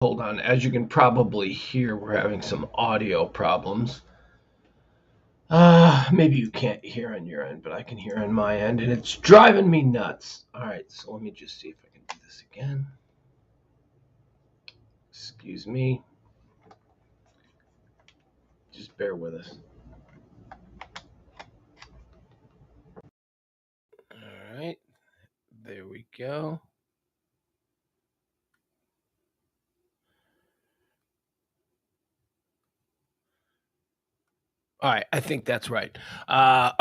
Hold on. As you can probably hear, we're having some audio problems. Maybe you can't hear on your end, but I can hear on my end, and it's driving me nuts. All right, so let me just see if I can do this again. Excuse me. Just bear with us. All right, there we go. All right, I think that's right. I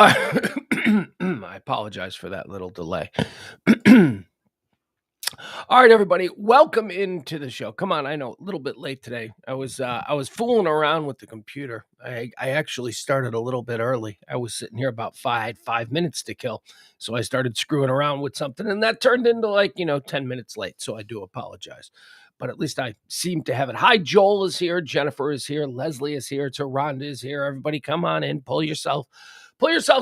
apologize for that little delay. All right, everybody, welcome into the show. Come on, I know a little bit late today. I was fooling around with the computer. I actually started a little bit early. I was sitting here about five minutes to kill, so I started screwing around with something, and that turned into 10 minutes late. So I do apologize, but at least I seem to have it. Hi, Joel is here, Jennifer is here, Leslie is here, Taronda is here. Everybody, come on in, pull yourselves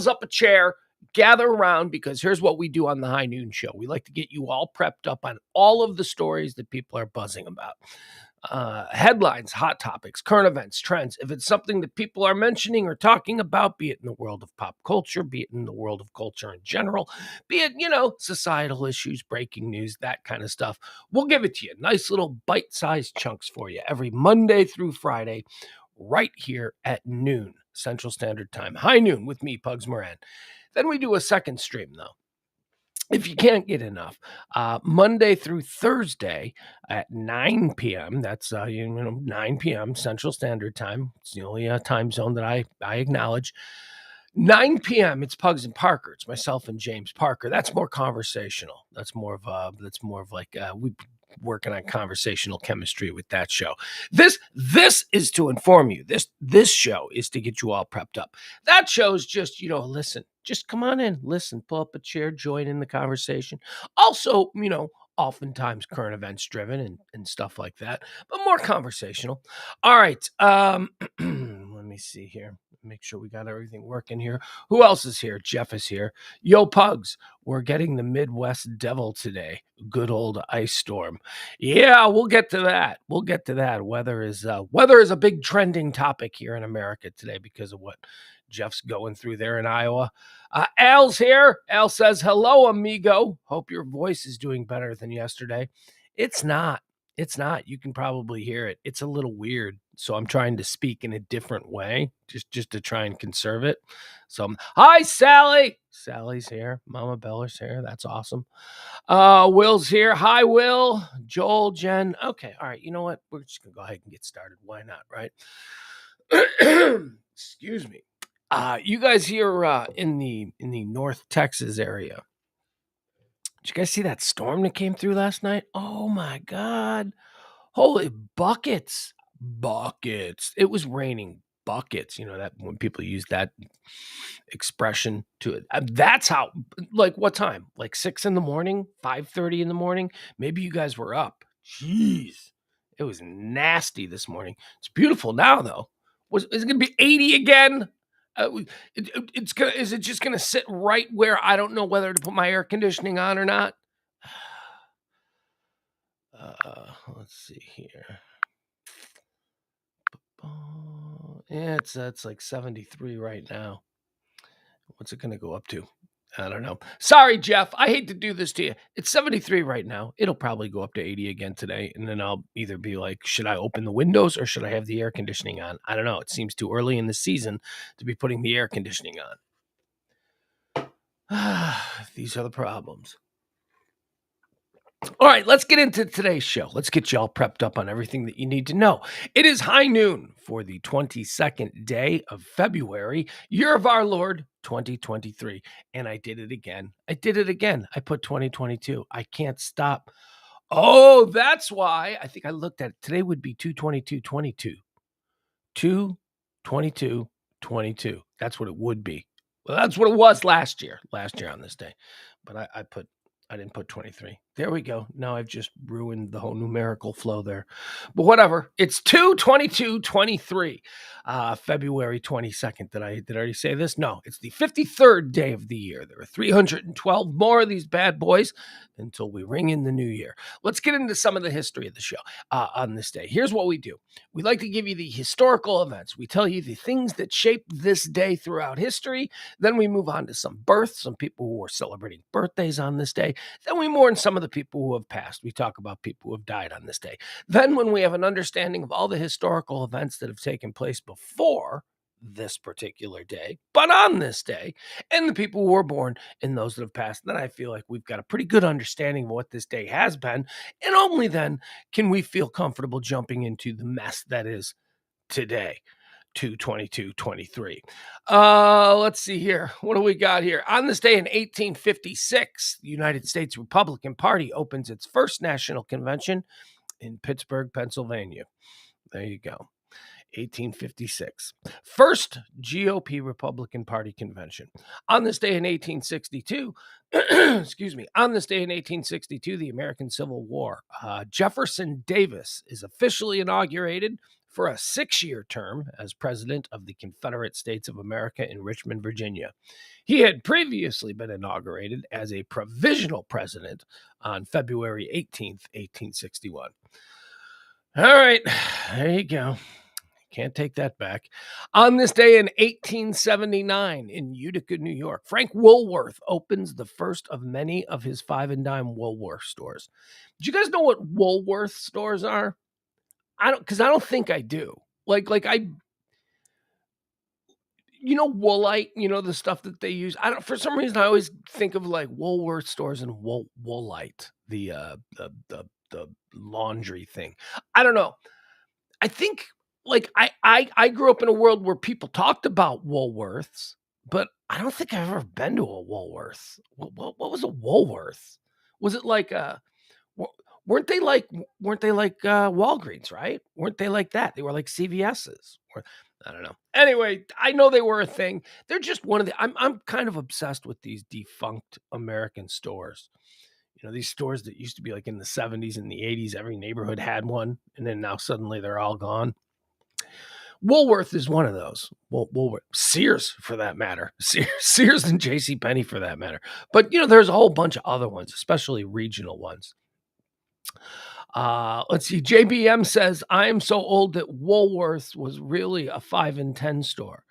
up a chair, gather around, because here's what we do on the High Noon Show. We like to get you all prepped up on all of the stories that people are buzzing about. Headlines, hot topics, current events, trends. If it's something that people are mentioning or talking about, be it in the world of pop culture, be it in the world of culture in general, be it, societal issues, breaking news, that kind of stuff, we'll give it to you. Nice little bite-sized chunks for you every Monday through Friday, right here at noon, Central Standard Time. High Noon with me, Pugs Moran. Then we do a second stream, though. If you can't get enough, Monday through Thursday at 9 p.m., that's 9 p.m. Central Standard Time. It's the only time zone that I acknowledge. 9 p.m. It's Pugs and Parker. It's myself and James Parker. That's more conversational. That's more of like we working on conversational chemistry with that show. This is to inform you. This show is to get you all prepped up. That show is just, listen. Just come on in, listen, pull up a chair, join in the conversation. Also, oftentimes current events driven and stuff like that, but more conversational. All right. Let me see here. Make sure we got everything working here. Who else is here? Jeff is here. Yo, Pugs, we're getting the Midwest Devil today. Good old ice storm. Yeah, we'll get to that. Weather is a big trending topic here in America today because of what Jeff's going through there in Iowa. Al's here. Al says, hello, amigo. Hope your voice is doing better than yesterday. It's not. It's not. You can probably hear it. It's a little weird. So I'm trying to speak in a different way, just to try and conserve it. So, hi, Sally. Sally's here. Mama Bella's here. That's awesome. Will's here. Hi, Will. Joel, Jen. Okay. All right. You know what? We're just going to go ahead and get started. Why not? Right? Excuse me. You guys here in the North Texas area, did you guys see that storm that came through last night? Oh my God. Holy buckets. Buckets. It was raining buckets. You know that when people use that expression to it. That's how, like, what time? Like 6 in the morning, 5:30 in the morning. Maybe you guys were up. Jeez. It was nasty this morning. It's beautiful now though. Is it going to be 80 again? Is it just gonna sit right where I don't know whether to put my air conditioning on or not? Let's see here. Yeah, it's like 73 right now. What's it gonna go up to? I don't know. Sorry, Jeff. I hate to do this to you. It's 73 right now. It'll probably go up to 80 again today. And then I'll either be like, should I open the windows or should I have the air conditioning on? I don't know. It seems too early in the season to be putting the air conditioning on. These are the problems. All right, let's get into today's show. Let's get you all prepped up on everything that you need to know. It is high noon for the 22nd day of February, year of our Lord, 2023. And I did it again. I put 2022. I can't stop. Oh, that's why. I think I looked at it. Today would be 2/22/22. 2/22/22. That's what it would be. Well, that's what it was last year on this day. But I put I didn't put 23. There we go. Now I've just ruined the whole numerical flow there. But whatever. It's 2/22/23. February 22nd. Did I already say this? No, it's the 53rd day of the year. There are 312 more of these bad boys until we ring in the new year. Let's get into some of the history of the show on this day. Here's what we do. We like to give you the historical events. We tell you the things that shaped this day throughout history. Then we move on to some births, some people who are celebrating birthdays on this day. Then we mourn some of the people who have passed. We talk about people who have died on this day. Then, when we have an understanding of all the historical events that have taken place before this particular day, but on this day, and the people who were born and those that have passed, then I feel like we've got a pretty good understanding of what this day has been. And only then can we feel comfortable jumping into the mess that is today. 2/22/23. Let's see here. What do we got here? On this day in 1856, the United States Republican Party opens its first national convention in Pittsburgh, Pennsylvania. There you go. 1856. First GOP Republican Party convention. On this day in 1862, excuse me, on this day in 1862, the American Civil War, Jefferson Davis is officially inaugurated for a 6-year term as president of the Confederate States of America in Richmond, Virginia. He had previously been inaugurated as a provisional president on February 18th, 1861. All right, there you go. Can't take that back. On this day in 1879 in Utica, New York, Frank Woolworth opens the first of many of his 5-and-dime Woolworth stores. Do you guys know what Woolworth stores are? I don't think I do. Like Woolite, the stuff that they use. For some reason I always think of like Woolworth stores and Woolite, the laundry thing. I don't know. I think I grew up in a world where people talked about Woolworths, but I don't think I've ever been to a Woolworth. What was a Woolworth? Was it like weren't they like Walgreens, right? Weren't they like that? They were like CVS's. Or, I don't know. Anyway, I know they were a thing. They're just one of the I'm kind of obsessed with these defunct American stores. These stores that used to be like in the 70s and the 80s, every neighborhood had one, and then now suddenly they're all gone. Woolworth is one of those. Woolworth, Sears for that matter, Sears and JCPenney for that matter. But there's a whole bunch of other ones, especially regional ones. Let's see. JBM says, I am so old that Woolworths was really a 5 and 10 store.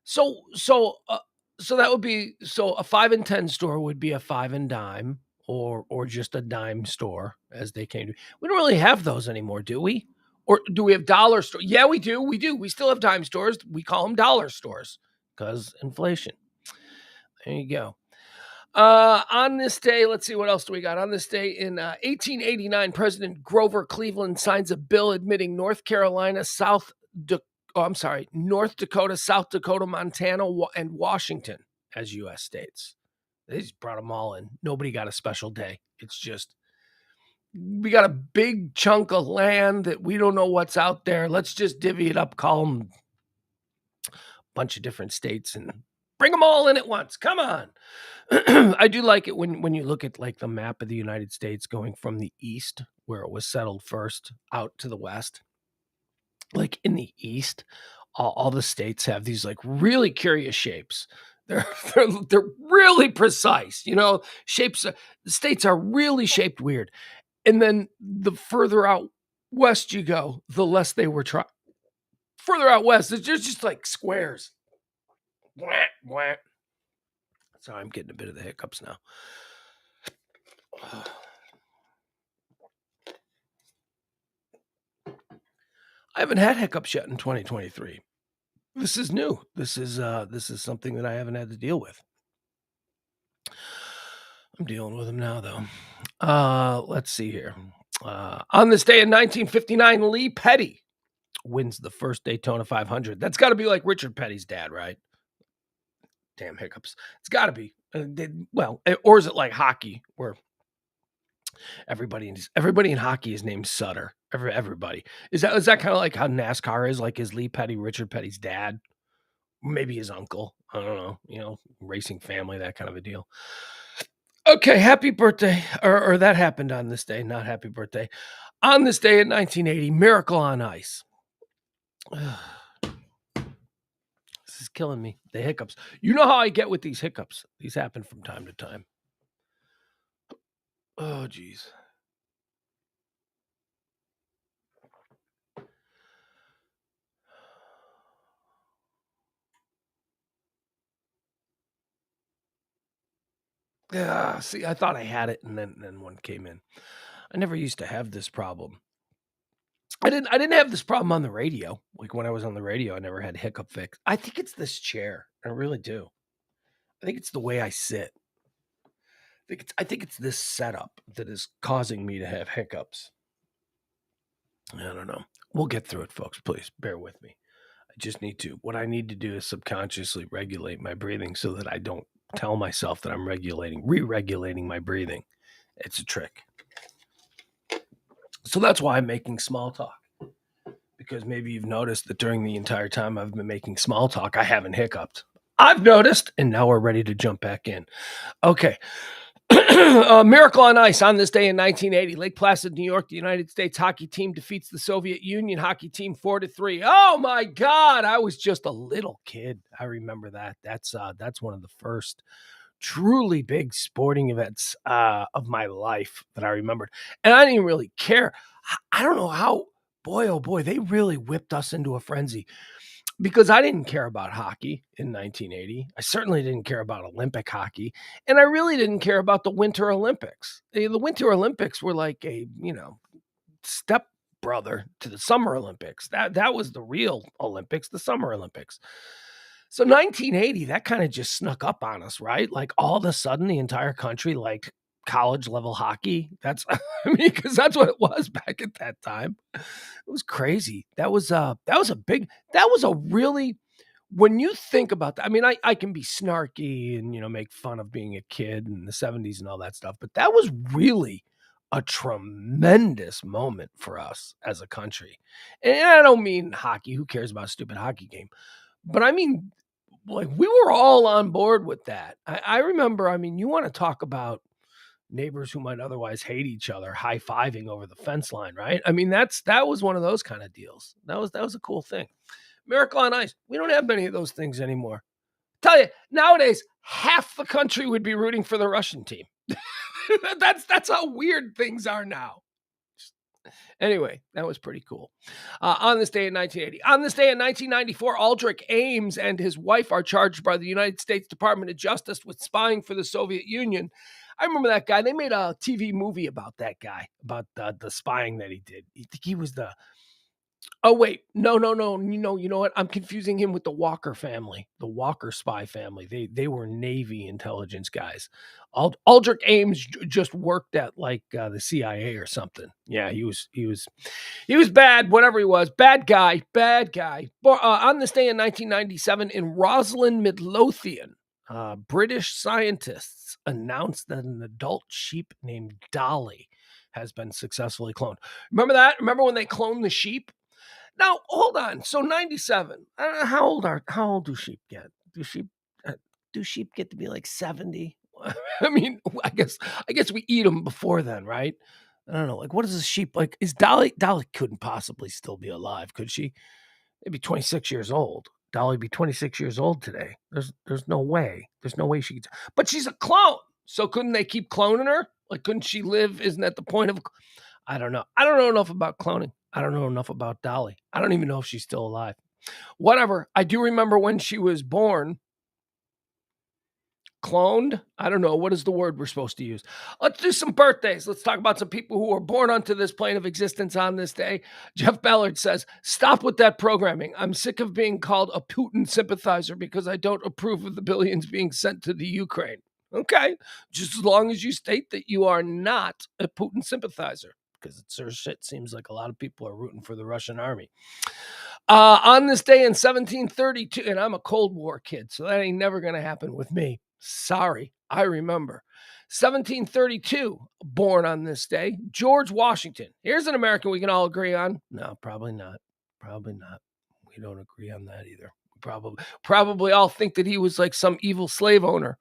So that would be, a 5 and 10 store would be a 5 and dime or just a dime store as they came to. We don't really have those anymore, do we? Or do we have dollar stores? Yeah, we do. We do. We still have dime stores. We call them dollar stores because inflation. There you go. On this day, let's see, what else do we got? On this day in 1889, President Grover Cleveland signs a bill admitting North Dakota, South Dakota, Montana, and Washington as U.S. states. They just brought them all in. Nobody got a special day. It's just, we got a big chunk of land that we don't know what's out there. Let's just divvy it up, call them a bunch of different states and bring them all in at once. Come on. I do like it when you look at like the map of the United States going from the east, where it was settled first, out to the west. Like in the east, all the states have these like really curious shapes. They're really precise, shapes. The states are really shaped weird. And then the further out west you go, the less they were trying. Further out west, it's just like squares. Sorry, I'm getting a bit of the hiccups now. I haven't had hiccups yet in 2023. This is new. This is something that I haven't had to deal with. I'm dealing with them now, though. Let's see here. On this day in 1959, Lee Petty wins the first Daytona 500. That's got to be like Richard Petty's dad, right? Damn hiccups. It's got to be. Or is it like hockey, where everybody in hockey is named Sutter? Everybody. Is that kind of like how NASCAR is? Like, is Lee Petty Richard Petty's dad? Maybe his uncle. I don't know. Racing family, that kind of a deal. Okay, happy birthday, or that happened on this day, not happy birthday. On this day in 1980, Miracle on Ice. This is killing me. The hiccups. You know how I get with these hiccups. These happen from time to time. Oh, geez. Yeah, see, I thought I had it, and then one came in. I never used to have this problem. I didn't have this problem on the radio. Like when I was on the radio, I never had hiccup fix. I think it's this chair. I really do. I think it's the way I sit. I think it's this setup that is causing me to have hiccups. I don't know. We'll get through it, folks. Please bear with me. I just need to. What I need to do is subconsciously regulate my breathing so that I don't tell myself that I'm re-regulating my breathing. It's a trick. So that's why I'm making small talk. Because maybe you've noticed that during the entire time I've been making small talk, I haven't hiccuped. I've noticed, and now we're ready to jump back in. Okay. Miracle on Ice on this day in 1980, Lake Placid, New York. The United States hockey team defeats the Soviet Union hockey team 4-3. Oh my God! I was just a little kid. I remember that. That's one of the first truly big sporting events of my life that I remembered, and I didn't really care. I don't know how. Boy, oh boy, they really whipped us into a frenzy because I didn't care about hockey in 1980. I certainly didn't care about Olympic hockey, and I really didn't care about the Winter Olympics. The Winter Olympics were like a, step brother to the Summer Olympics. That was the real Olympics, the Summer Olympics. So 1980, that kind of just snuck up on us, right? Like all of a sudden the entire country liked college level hockey. That's I mean, because that's what it was back at that time. It was crazy. That was a really, when you think about that, I mean, I can be snarky and make fun of being a kid in the 70s and all that stuff, but that was really a tremendous moment for us as a country. And I don't mean hockey. Who cares about a stupid hockey game? But I mean, like, we were all on board with that. I remember, I mean, you want to talk about neighbors who might otherwise hate each other high-fiving over the fence line, right? I mean, that was one of those kind of deals. That was a cool thing. Miracle on Ice. We don't have many of those things anymore. Tell you, nowadays, half the country would be rooting for the Russian team. That's how weird things are now. Anyway, that was pretty cool. On this day in 1980. On this day in 1994, Aldrich Ames and his wife are charged by the United States Department of Justice with spying for the Soviet Union. I remember that guy. They made a TV movie about that guy, about the spying that he did. You think he was the Oh, wait. No, no, no. You know what? I'm confusing him with the Walker family, the Walker spy family. They were Navy intelligence guys. Aldrich Ames just worked at like the CIA or something. Yeah, he was bad. Whatever he was, bad guy, bad guy. On this day in 1997, in Roslyn, Midlothian, British scientists announced that an adult sheep named Dolly has been successfully cloned. Remember that? Remember when they cloned the sheep? Now, hold on. So 97. How old do sheep get? Uh, do sheep get to be like 70? I mean, I guess we eat them before then, right? I don't know. Like, what is a sheep like? Is Dolly couldn't possibly still be alive, could she? Maybe 26 years old. Dolly be 26 years old today. There's no way. There's no way she could. But she's a clone. So couldn't they keep cloning her? Like, couldn't she live? Isn't that the point of? I don't know. I don't know enough about cloning. I don't know enough about Dolly. I don't even know if she's still alive. Whatever. I do remember when she was born, cloned. I don't know. What is the word we're supposed to use? Let's do some birthdays. Let's talk about some people who were born onto this plane of existence on this day. Jeff Ballard says, "Stop with that programming. I'm sick of being called a Putin sympathizer because I don't approve of the billions being sent to the Ukraine." Okay. Just as long as you state that you are not a Putin sympathizer, because it sure shit seems like a lot of people are rooting for the Russian army. On this day in 1732, and I'm a Cold War kid, so that ain't never going to happen with me. Sorry, I remember. 1732, born on this day, George Washington. Here's an American we can all agree on. No, probably not. Probably not. We don't agree on that either. We probably all think that he was like some evil slave owner.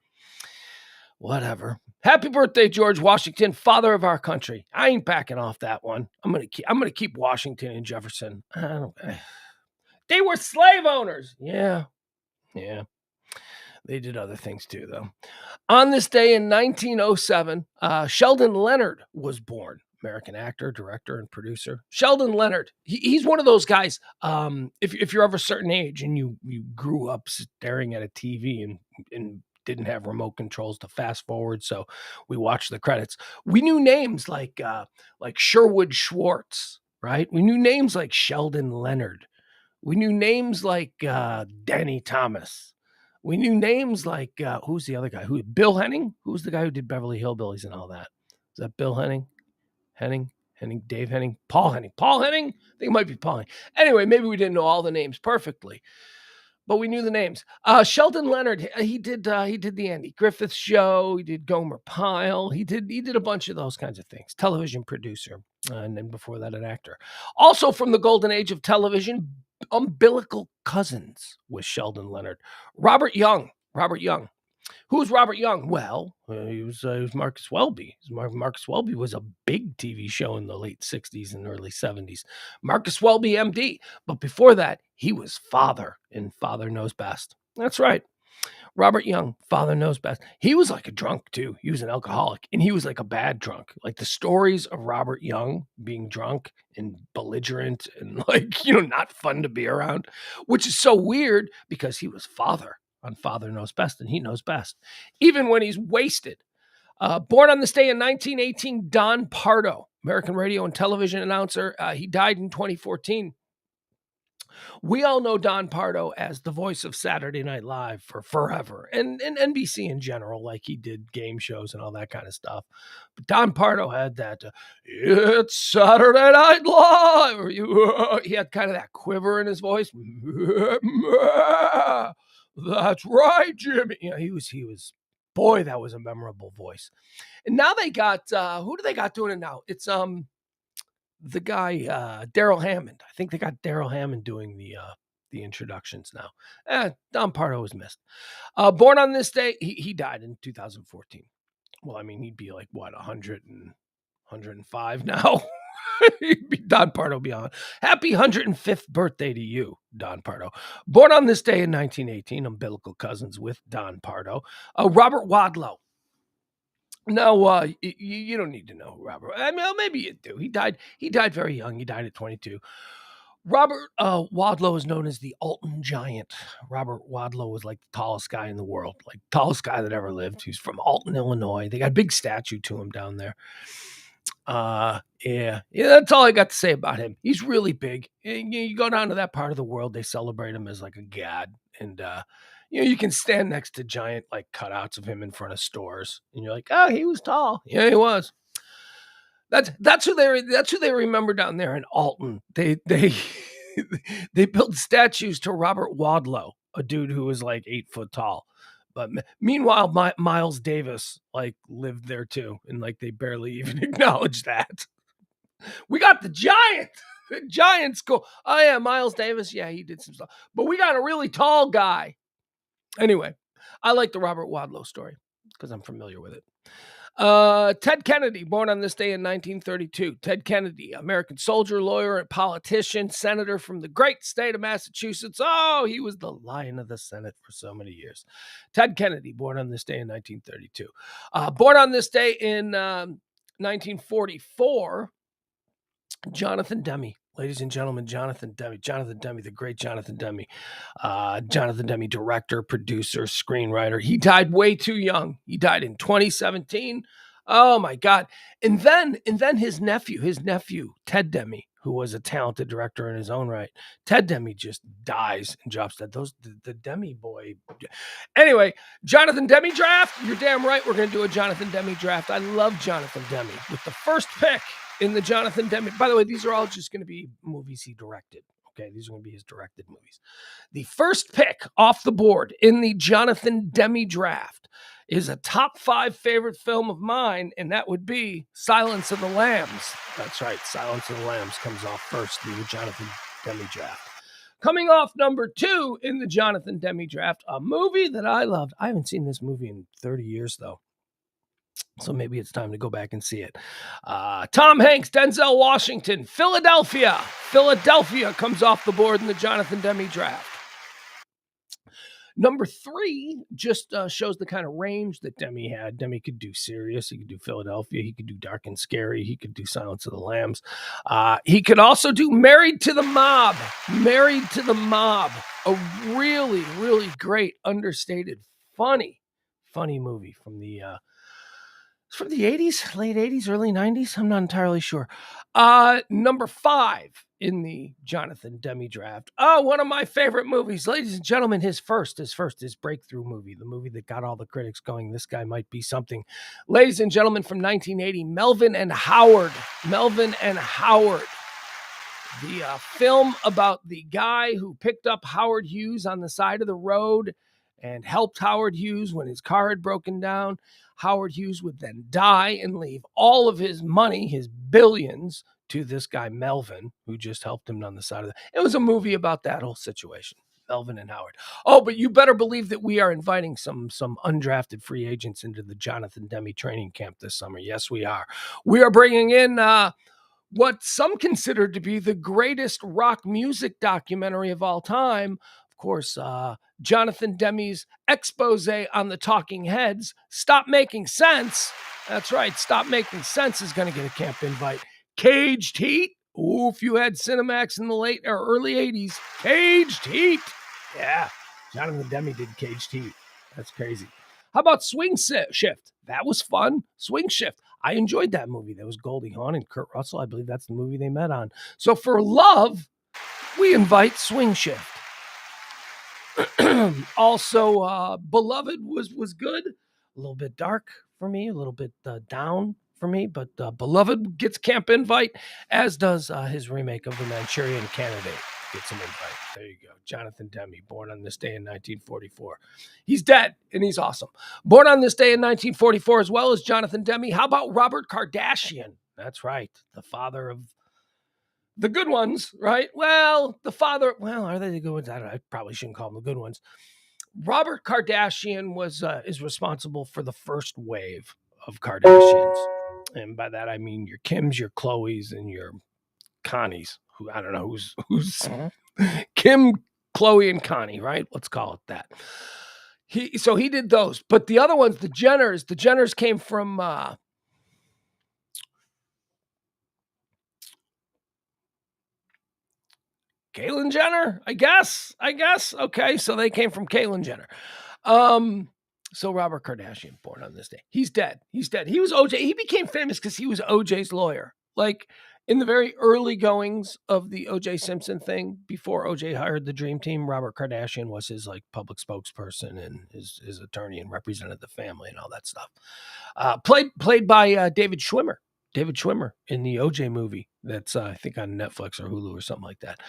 Whatever. Happy birthday, George Washington, father of our country. I ain't backing off that one. I'm gonna keep Washington and Jefferson. They were slave owners. Yeah. They did other things too, though. On this day in 1907, Sheldon Leonard was born. American actor, director, and producer. Sheldon Leonard. He's one of those guys. If you're of a certain age and you grew up staring at a TV and didn't have remote controls to fast forward, so we watched the credits. We knew names like Sherwood Schwartz, right? We knew names like Sheldon Leonard. We knew names like Danny Thomas. We knew names like who's the other guy? Bill Henning? Who's the guy who did Beverly Hillbillies and all that? Is that Bill Henning? Dave Henning, Paul Henning. I think it might be Paul Henning. Anyway, maybe we didn't know all the names perfectly, but we knew the names. Sheldon Leonard, he did the Andy Griffith Show. He did Gomer Pyle. He did a bunch of those kinds of things. Television producer, and then before that, an actor. Also from the golden age of television, umbilical cousins with Sheldon Leonard. Robert Young. Who's Robert Young? Well, he was Marcus Welby. Marcus Welby was a big TV show in the late 60s and early 70s. Marcus Welby, MD. But before that, he was Father in Father Knows Best. That's right. Robert Young, Father Knows Best. He was like a drunk, too. He was an alcoholic, and he was like a bad drunk. Like the stories of Robert Young being drunk and belligerent and not fun to be around, which is so weird because he was Father on Father Knows Best, and he knows best, even when he's wasted. Born on this day in 1918, Don Pardo, American radio and television announcer. He died in 2014. We all know Don Pardo as the voice of Saturday Night Live for forever, and NBC in general, like he did game shows and all that kind of stuff. But Don Pardo had that, it's Saturday Night Live. He had kind of that quiver in his voice. That's right, Jimmy. He was, boy, that was a memorable voice. And now they got, who do they got doing it now? It's, the guy, Daryl Hammond. I think they got Daryl Hammond doing the introductions now. Don Pardo was missed. Born on this day, he died in 2014. Well, I mean, he'd be like, what, 105 now? Don Pardo beyond. Happy 105th birthday to you, Don Pardo. Born on this day in 1918, umbilical cousins with Don Pardo. Robert Wadlow. No, you don't need to know Robert. I mean, maybe you do. He died very young. He died at 22. Robert Wadlow is known as the Alton Giant. Robert Wadlow was like the tallest guy in the world, like tallest guy that ever lived. He's from Alton, Illinois. They got a big statue to him down there. Yeah, that's all I got to say about him. He's really big. You go down to that part of the world, they celebrate him as like a god. And, you can stand next to giant like cutouts of him in front of stores, and you're like, oh, he was tall. Yeah, he was. That's who they remember down there in Alton. They they built statues to Robert Wadlow, a dude who was like 8 foot tall. But meanwhile, Miles Davis like lived there too, and like they barely even acknowledge that. We got the giant. The Giants go. Oh yeah, Miles Davis. Yeah, he did some stuff. But we got a really tall guy. Anyway, I like the Robert Wadlow story because I'm familiar with it. Ted Kennedy, born on this day in 1932. Ted Kennedy, American soldier, lawyer, and politician, senator from the great state of Massachusetts. Oh, he was the lion of the Senate for so many years. Ted Kennedy, born on this day in 1932. Born on this day in 1944, Jonathan Demme. Ladies and gentlemen, Jonathan Demme, the great Jonathan Demme. Jonathan Demme, director, producer, screenwriter. He died way too young. He died in 2017. Oh my God. And then his nephew, Ted Demme, who was a talented director in his own right. Ted Demme just dies and drops dead. The Demme boy. Anyway, Jonathan Demme draft. You're damn right. We're going to do a Jonathan Demme draft. I love Jonathan Demme with the first pick in the Jonathan Demme. By the way, these are all just going to be movies he directed. Okay, these are going to be his directed movies. The first pick off the board in the Jonathan Demme draft is a top 5 favorite film of mine, and that would be Silence of the Lambs. That's right, Silence of the Lambs comes off first in the Jonathan Demme draft. Coming off number 2 in the Jonathan Demme draft, a movie that I loved. I haven't seen this movie in 30 years, though. So maybe it's time to go back and see it. Tom Hanks, Denzel Washington, Philadelphia. Philadelphia comes off the board in the Jonathan Demme draft. Number 3 just shows the kind of range that Demme had. Demme could do serious. He could do Philadelphia. He could do dark and scary. He could do Silence of the Lambs. He could also do Married to the Mob. Married to the Mob. A really, really great, understated, funny movie from the 80s, late 80s, early 90s. I'm not entirely sure. Number 5 in the Jonathan Demme draft. Oh, one of my favorite movies. Ladies and gentlemen, his breakthrough movie, the movie that got all the critics going, this guy might be something. Ladies and gentlemen, from 1980, Melvin and Howard. Melvin and Howard. The film about the guy who picked up Howard Hughes on the side of the road and helped Howard Hughes when his car had broken down. Howard Hughes would then die and leave all of his money, his billions, to this guy, Melvin, who just helped him on the side of the... It was a movie about that whole situation, Melvin and Howard. Oh, but you better believe that we are inviting some undrafted free agents into the Jonathan Demme training camp this summer. Yes, we are. We are bringing in... what some consider to be the greatest rock music documentary of all time. Of course, Jonathan Demme's expose on the Talking Heads, Stop Making Sense. That's right, Stop Making Sense is going to get a camp invite. Caged Heat. Ooh, if you had Cinemax in the late or early 80s, Caged Heat. Yeah, Jonathan Demme did Caged Heat. That's crazy. How about Swing Shift? That was fun. Swing Shift. I enjoyed that movie. That was Goldie Hawn and Kurt Russell. I believe that's the movie they met on. So for love, we invite Swing Shift. Also, Beloved was good. A little bit dark for me, a little bit down for me, but Beloved gets camp invite, as does his remake of The Manchurian Candidate. Gets an invite. There you go. Jonathan Demme, born on this day in 1944. He's dead, and he's awesome. Born on this day in 1944, as well as Jonathan Demme. How about Robert Kardashian? That's right. The father of the good ones, right? Well, the father... Well, are they the good ones? I probably shouldn't call them the good ones. Robert Kardashian is responsible for the first wave of Kardashians. And by that, I mean your Kims, your Khloes, and your Connies. Who I don't know who's Kim, Khloe, and Connie, right? Let's call it that. He did those, but the other ones, the Jenners came from Caitlyn Jenner, I guess. Okay, so they came from Caitlyn Jenner. So Robert Kardashian, born on this day. He's dead. He was OJ. He became famous because he was OJ's lawyer. Like in the very early goings of the OJ Simpson thing, before OJ hired the Dream Team, Robert Kardashian was his like public spokesperson and his attorney and represented the family and all that stuff. Played by David Schwimmer. David Schwimmer in the OJ movie that's, I think, on Netflix or Hulu or something like that.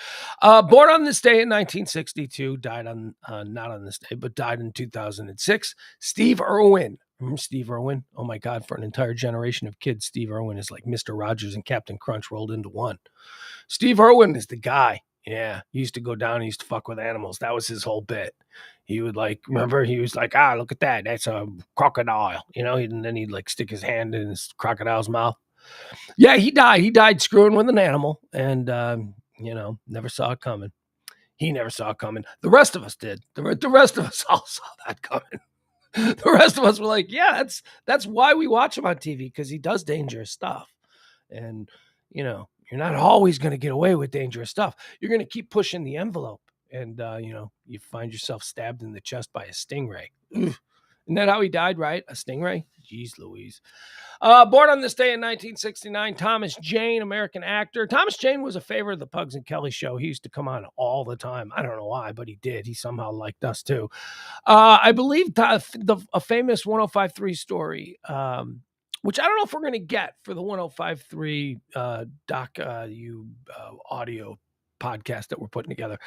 Born on this day in 1962, died on, not on this day, but died in 2006. Steve Irwin. Remember Steve Irwin? Oh my God, for an entire generation of kids, Steve Irwin is like Mr. Rogers and Captain Crunch rolled into one. Steve Irwin is the guy. Yeah, he used to go down, he used to fuck with animals. That was his whole bit. He would remember, he was like, look at that. That's a crocodile, and then he'd like stick his hand in his crocodile's mouth. Yeah, he died. He died screwing with an animal and, never saw it coming. He never saw it coming. The rest of us did. The rest of us all saw that coming. The rest of us were like, yeah, that's why we watch him on TV, because he does dangerous stuff. And, you're not always going to get away with dangerous stuff. You're going to keep pushing the envelope. And, you find yourself stabbed in the chest by a stingray. Oof. Isn't that how he died, right? A stingray? Jeez Louise. Born on this day in 1969, Thomas Jane, American actor. Thomas Jane was a favorite of the Pugs and Kelly show. He used to come on all the time. I don't know why, but he did. He somehow liked us too. I believe a famous 105.3 story, which I don't know if we're going to get for the 105.3 audio podcast that we're putting together.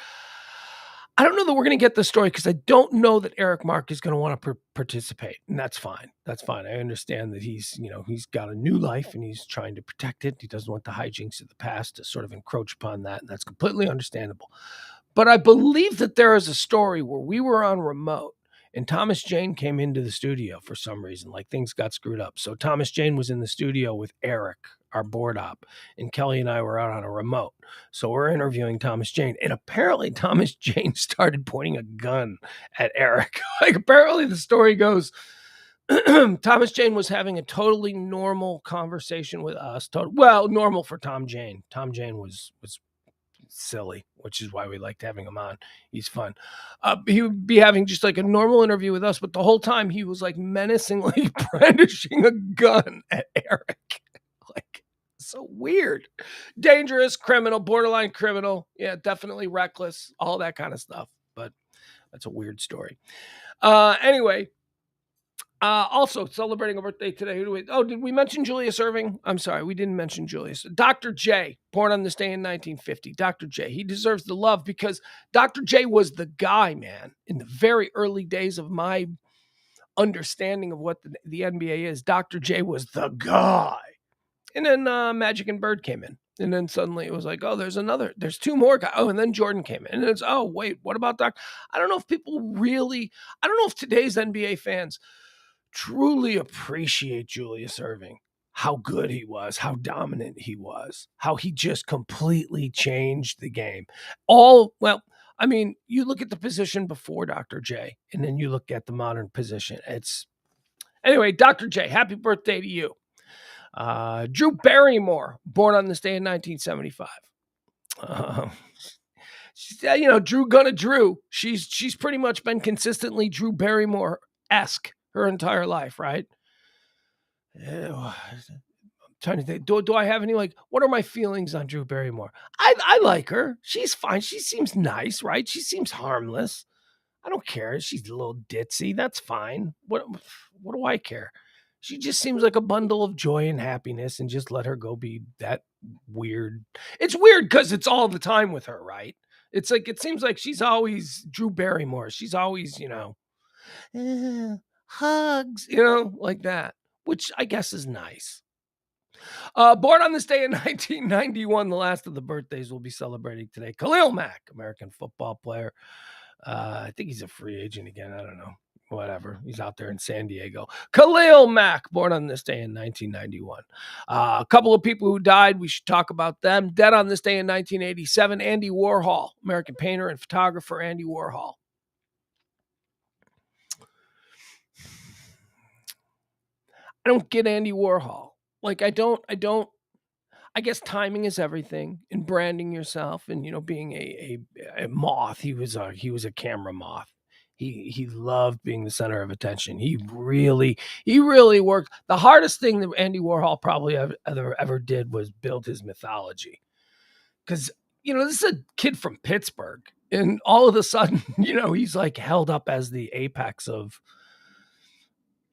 I don't know that we're going to get the story because I don't know that Eric Mark is going to want to participate. And that's fine. That's fine. I understand that he's got a new life and he's trying to protect it. He doesn't want the hijinks of the past to sort of encroach upon that. And that's completely understandable. But I believe that there is a story where we were on remote and Thomas Jane came into the studio for some reason. Like things got screwed up. So Thomas Jane was in the studio with Eric, our board op, and Kelly and I were out on a remote. So we're interviewing Thomas Jane, and apparently Thomas Jane started pointing a gun at Eric. Like apparently the story goes, Thomas Jane was having a totally normal conversation with us. Well, normal for Tom Jane. Tom Jane was silly, which is why we liked having him on. He's fun. He would be having just like a normal interview with us, but the whole time he was like menacingly brandishing a gun at Eric. Like, so weird. Dangerous, criminal, borderline criminal. Yeah, definitely reckless, all that kind of stuff. But that's a weird story. Anyway, also celebrating a birthday today. Did we mention Julius Erving? I'm sorry, we didn't mention Julius. Dr. J, born on this day in 1950. Dr. J, he deserves the love because Dr. J was the guy, man, in the very early days of my understanding of what the NBA is. Dr. J was the guy. And then Magic and Bird came in. And then suddenly it was like, oh, there's two more guys. Oh, and then Jordan came in. And it's, oh, wait, what about Doc? I don't know if today's NBA fans truly appreciate Julius Erving, how good he was, how dominant he was, how he just completely changed the game. You look at the position before Dr. J, and then you look at the modern position. Anyway, Dr. J, happy birthday to you. Drew Barrymore, born on this day in 1975. Drew gonna Drew. She's pretty much been consistently Drew Barrymore-esque her entire life, right? I'm trying to think. Do I have any, what are my feelings on Drew Barrymore? I like her. She's fine. She seems nice, right? She seems harmless. I don't care. She's a little ditzy. That's fine. What do I care? She just seems like a bundle of joy and happiness, and just let her go be that weird. It's weird because it's all the time with her, right? It's like, it seems like she's always Drew Barrymore. She's always, hugs, like that, which I guess is nice. Born on this day in 1991, the last of the birthdays we'll be celebrating today. Khalil Mack, American football player. I think he's a free agent again. I don't know. Whatever. He's out there in San Diego. Khalil Mack, born on this day in 1991. A couple of people who died, we should talk about them. Dead on this day in 1987, Andy Warhol, American painter and photographer Andy Warhol. I don't get Andy Warhol. I guess timing is everything, and branding yourself, and being a moth. He was a camera moth. He loved being the center of attention. He really worked. The hardest thing that Andy Warhol probably ever did was build his mythology. Because, this is a kid from Pittsburgh, and all of a sudden, he's like held up as the apex of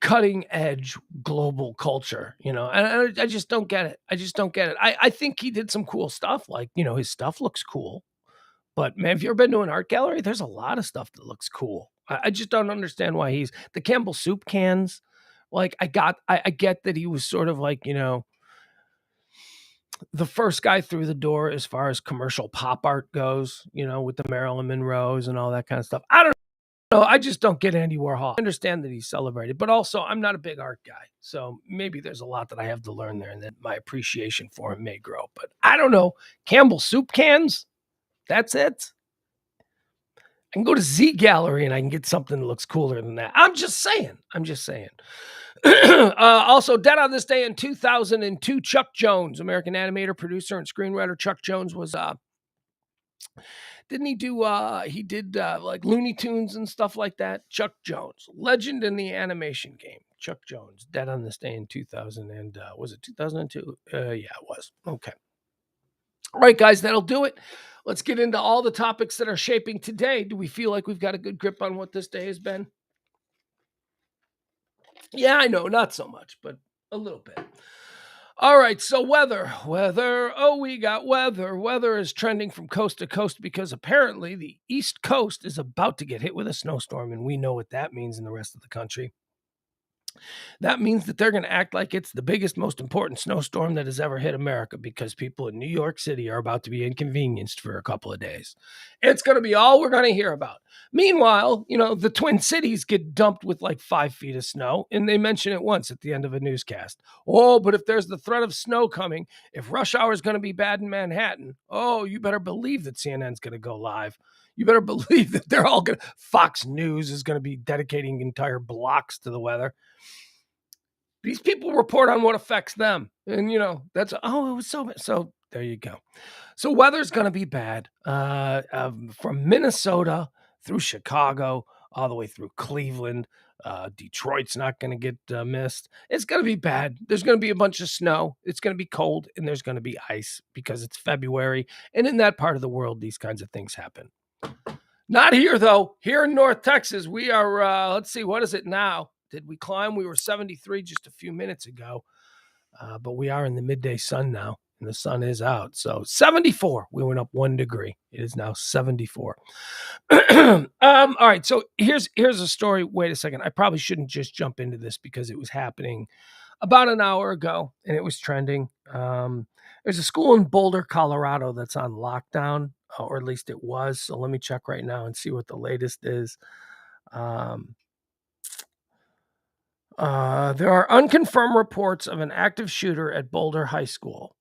cutting edge global culture, and I just don't get it. I think he did some cool stuff. His stuff looks cool, but man, if you've ever been to an art gallery, there's a lot of stuff that looks cool. I just don't understand why he's the Campbell soup cans. I get that he was sort of like, the first guy through the door as far as commercial pop art goes, with the Marilyn Monroes and all that kind of stuff. I don't know. I just don't get Andy Warhol. I understand that he's celebrated, but also I'm not a big art guy. So maybe there's a lot that I have to learn there, and that my appreciation for him may grow. But I don't know. Campbell soup cans? That's it? I can go to Z Gallery and I can get something that looks cooler than that. I'm just saying. Also, dead on this day in 2002, Chuck Jones, American animator, producer, and screenwriter. Chuck Jones was didn't he do he did like Looney Tunes and stuff like that? Chuck Jones, legend in the animation game. Chuck Jones, dead on this day in 2000, and was it 2002? Yeah, it was. Okay. All right, guys, that'll do it. Let's get into all the topics that are shaping today. Do we feel like we've got a good grip on what this day has been? Yeah, I know, not so much, but a little bit. All right, so weather. Oh, we got weather. Weather is trending from coast to coast because apparently the East Coast is about to get hit with a snowstorm, and we know what that means in the rest of the country. That means that they're going to act like it's the biggest, most important snowstorm that has ever hit America because people in New York City are about to be inconvenienced for a couple of days. It's going to be all we're going to hear about. Meanwhile, the Twin Cities get dumped with like 5 feet of snow, and they mention it once at the end of a newscast. Oh, but if there's the threat of snow coming, if rush hour is going to be bad in Manhattan, oh, you better believe that CNN's going to go live. You better believe that they're all going to, Fox News is going to be dedicating entire blocks to the weather. These people report on what affects them. And, it was so bad. So there you go. So weather's going to be bad from Minnesota through Chicago, all the way through Cleveland. Detroit's not going to get missed. It's going to be bad. There's going to be a bunch of snow. It's going to be cold, and there's going to be ice because it's February. And in that part of the world, these kinds of things happen. Not here, though. Here in North Texas, we are, let's see, what is it now? Did we climb? We were 73 just a few minutes ago, but we are in the midday sun now, and the sun is out. So 74. We went up 1 degree. It is now 74. All right. So here's a story. Wait a second. I probably shouldn't just jump into this because it was happening about an hour ago, and it was trending. There's a school in Boulder, Colorado that's on lockdown, or at least it was. So let me check right now and see what the latest is. There are unconfirmed reports of an active shooter at Boulder High School.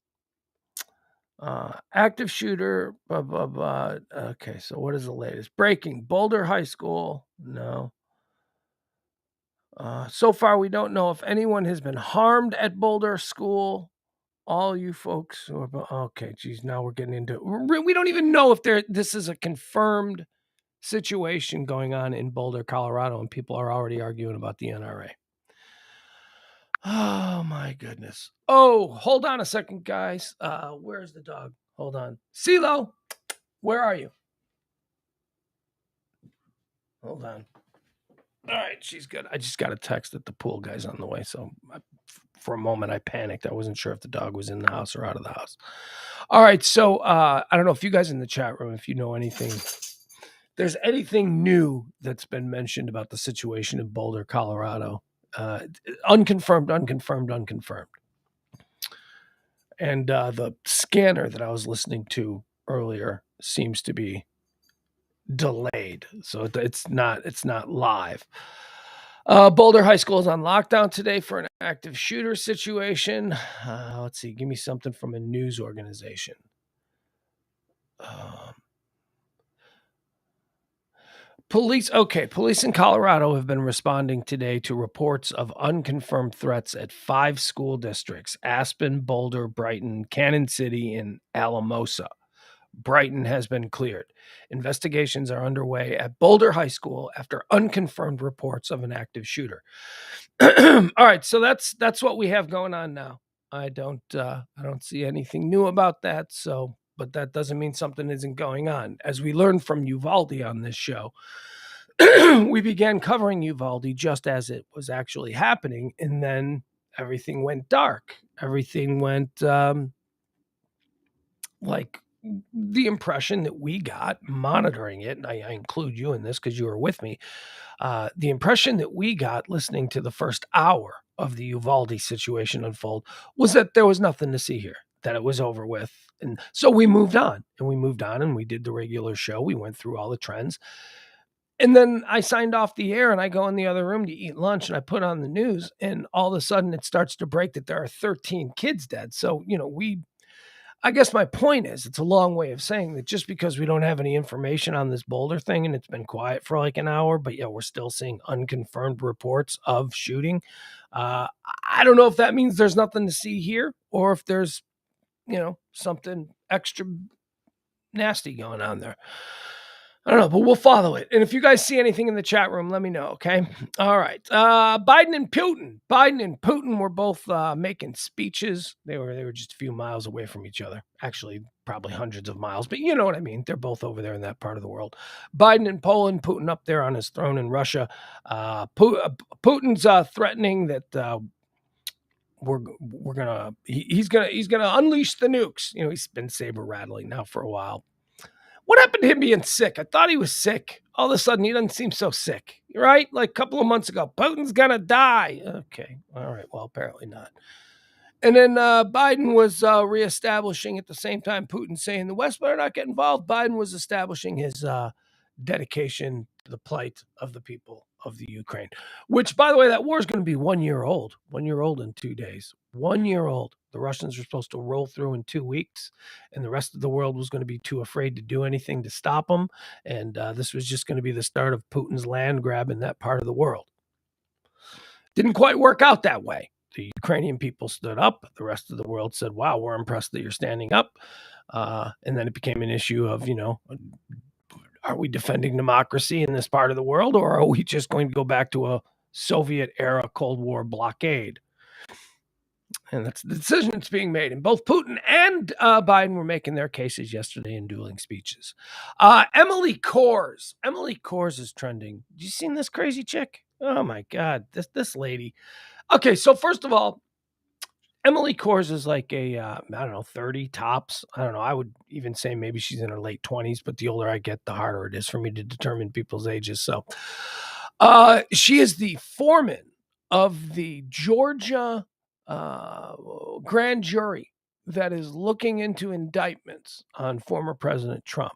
Active shooter, blah, blah, blah. Okay, so what is the latest? Breaking, Boulder High School. No. So far, we don't know if anyone has been harmed at Boulder School. All you folks who are, okay, geez, now we're getting into, we don't even know if this is a confirmed situation going on in Boulder, Colorado, and people are already arguing about the NRA. Oh, my goodness. Oh, hold on a second, guys. Where's the dog? Hold on. CeeLo, where are you? Hold on. All right, she's good. I just got a text that the pool guy's on the way, so for a moment I panicked. I wasn't sure if the dog was in the house or out of the house. All right, so I don't know if you guys in the chat room, if you know anything, there's anything new that's been mentioned about the situation in Boulder, Colorado. Unconfirmed. And the scanner that I was listening to earlier seems to be delayed, so it's not live. Boulder High School is on lockdown today for an active shooter situation. Let's see, give me something from a news organization. Police in Colorado have been responding today to reports of unconfirmed threats at 5 school districts: Aspen, Boulder, Brighton, Cannon City, and Alamosa. Brighton has been cleared. Investigations are underway at Boulder High School after unconfirmed reports of an active shooter. All right, so that's what we have going on now. I don't see anything new about that. So, but that doesn't mean something isn't going on. As we learned from Uvalde on this show, we began covering Uvalde just as it was actually happening, and then everything went dark. Everything went like the impression that we got monitoring it, and I include you in this because you were with me, the impression that we got listening to the first hour of the Uvalde situation unfold was that there was nothing to see here, that it was over with. And so we moved on and we did the regular show. We went through all the trends. And then I signed off the air and I go in the other room to eat lunch and I put on the news, and all of a sudden it starts to break that there are 13 kids dead. So, I guess my point is, it's a long way of saying that just because we don't have any information on this Boulder thing and it's been quiet for like an hour, but yeah, we're still seeing unconfirmed reports of shooting. I don't know if that means there's nothing to see here or if there's, something extra nasty going on there. I don't know, but we'll follow it. And if you guys see anything in the chat room, let me know, okay? All right. Biden and Putin were both making speeches. They were just a few miles away from each other. Actually, probably hundreds of miles, but you know what I mean. They're both over there in that part of the world. Biden in Poland, Putin up there on his throne in Russia. Putin's threatening that he's gonna unleash the nukes. He's been saber rattling now for a while. What happened to him being sick? I thought he was sick. All of a sudden, he doesn't seem so sick. right? Like a couple of months ago, Putin's gonna die. Okay, all right. Well, apparently not. And then Biden was reestablishing at the same time Putin saying the West better not get involved. Biden was establishing his dedication to the plight of the people of the Ukraine, which, by the way, that war is going to be 1 year old. 1 year old in 2 days. 1 year old. The Russians are supposed to roll through in 2 weeks, and the rest of the world was going to be too afraid to do anything to stop them. And this was just going to be the start of Putin's land grab in that part of the world. Didn't quite work out that way. The Ukrainian people stood up. The rest of the world said, wow, we're impressed that you're standing up. And then it became an issue of, are we defending democracy in this part of the world, or are we just going to go back to a Soviet-era Cold War blockade? And that's the decision that's being made. And both Putin and Biden were making their cases yesterday in dueling speeches. Emily Kors. Emily Kors is trending. Did you seen this crazy chick? Oh, my God. This lady. Okay, so first of all, Emily Kors is like a, I don't know, 30 tops. I don't know. I would even say maybe she's in her late 20s, but the older I get, the harder it is for me to determine people's ages. So she is the foreman of the Georgia grand jury that is looking into indictments on former President Trump.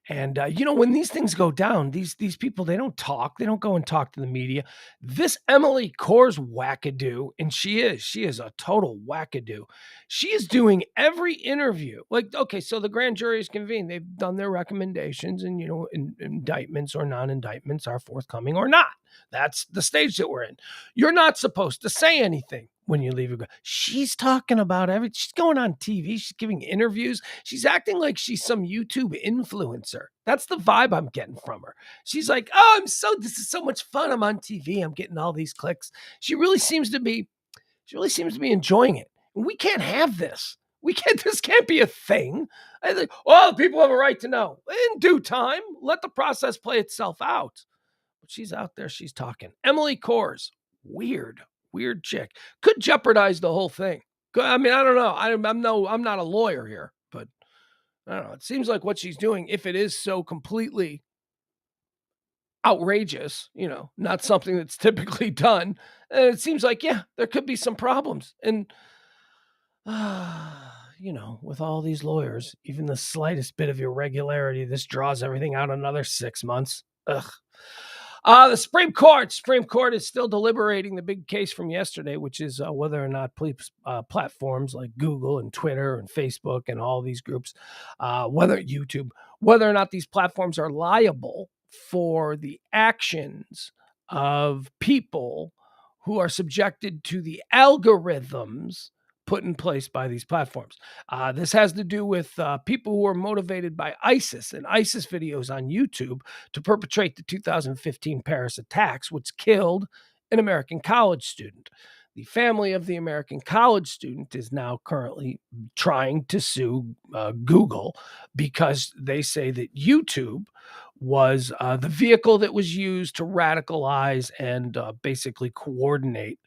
And when these things go down, these people, they don't talk. They don't go and talk to the media. This Emily Kors wackadoo, and she is a total wackadoo. She is doing every interview. Like, okay, so the grand jury is convened. They've done their recommendations, and indictments or non-indictments are forthcoming or not. That's the stage that we're in. You're not supposed to say anything when you leave. She's talking about everything. She's going on TV. She's giving interviews. She's acting like she's some YouTube influencer. That's the vibe I'm getting from her. She's like, oh, this is so much fun. I'm on TV. I'm getting all these clicks. She really seems to be enjoying it. We can't have this. This can't be a thing. I think, people have a right to know. In due time, let the process play itself out. But she's out there. She's talking. Emily Kors, weird chick, could jeopardize the whole thing. I mean, I don't know. I'm not a lawyer here, but I don't know. It seems like what she's doing, if it is so completely outrageous, not something that's typically done, and it seems like, there could be some problems. And, with all these lawyers, even the slightest bit of irregularity, this draws everything out another 6 months. Ugh. The Supreme Court is still deliberating the big case from yesterday, which is whether or not platforms like Google and Twitter and Facebook and all these groups, YouTube, whether or not these platforms are liable for the actions of people who are subjected to the algorithms put in place by these platforms. This has to do with people who are motivated by ISIS and ISIS videos on YouTube to perpetrate the 2015 Paris attacks, which killed an American college student. The family of the American college student is now currently trying to sue Google because they say that YouTube was the vehicle that was used to radicalize and basically coordinate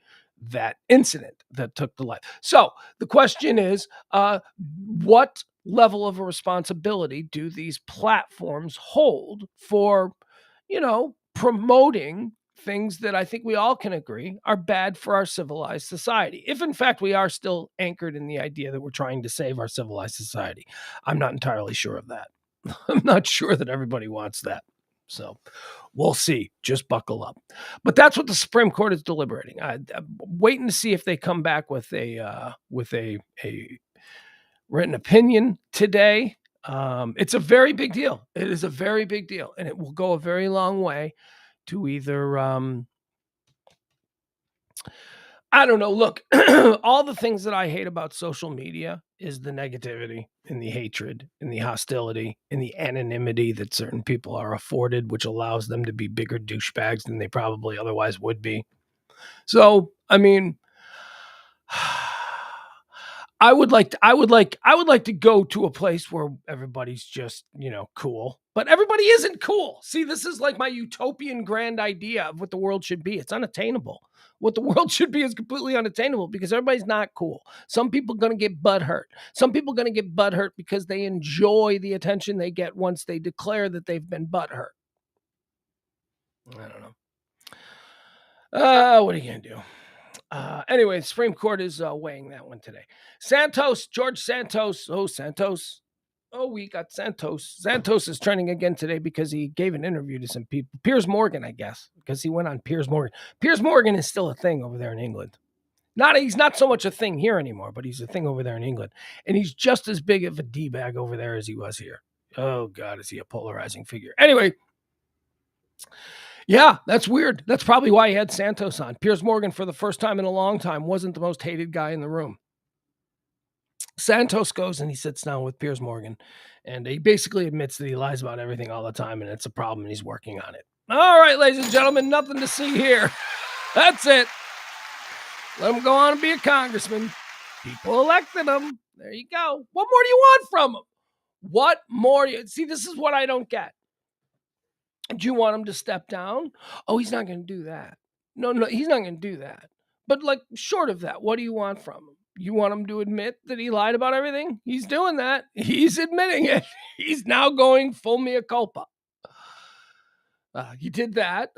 that incident that took the life. So the question is, what level of a responsibility do these platforms hold for, promoting things that I think we all can agree are bad for our civilized society? If in fact we are still anchored in the idea that we're trying to save our civilized society. I'm not entirely sure of that. I'm not sure that everybody wants that. So we'll see. Just buckle up. But that's what the Supreme Court is deliberating. I'm waiting to see if they come back with a written opinion today. It's a very big deal. It is a very big deal, and it will go a very long way to either I don't know. Look, all the things that I hate about social media is the negativity and the hatred and the hostility and the anonymity that certain people are afforded, which allows them to be bigger douchebags than they probably otherwise would be. So, I mean, I would like to go to a place where everybody's just, cool, but everybody isn't cool. See, this is like my utopian grand idea of what the world should be. It's unattainable. What the world should be is completely unattainable because everybody's not cool. Some people are going to get butthurt. Some people are going to get butthurt because they enjoy the attention they get once they declare that they've been butthurt. I don't know. What are you going to do? Anyway, the Supreme Court is weighing that one today. George Santos. Oh, we got Santos. Santos is trending again today because he gave an interview to some people. Piers Morgan, I guess, because he went on Piers Morgan. Piers Morgan is still a thing over there in England. He's not so much a thing here anymore, but he's a thing over there in England. And he's just as big of a D-bag over there as he was here. Oh, God, is he a polarizing figure. Anyway, yeah, that's weird. That's probably why he had Santos on. Piers Morgan, for the first time in a long time, wasn't the most hated guy in the room. Santos goes and he sits down with Piers Morgan, and he basically admits that he lies about everything all the time, and it's a problem, and he's working on it. All right, ladies and gentlemen, nothing to see here. That's it. Let him go on and be a congressman. People elected him. There you go. What more do you want from him? What more? See, this is what I don't get. Do you want him to step down? Oh, he's not going to do that. No, he's not going to do that. But like, short of that, what do you want from him? You want him to admit that he lied about everything? He's doing that. He's admitting it. He's now going full mea culpa. He did that.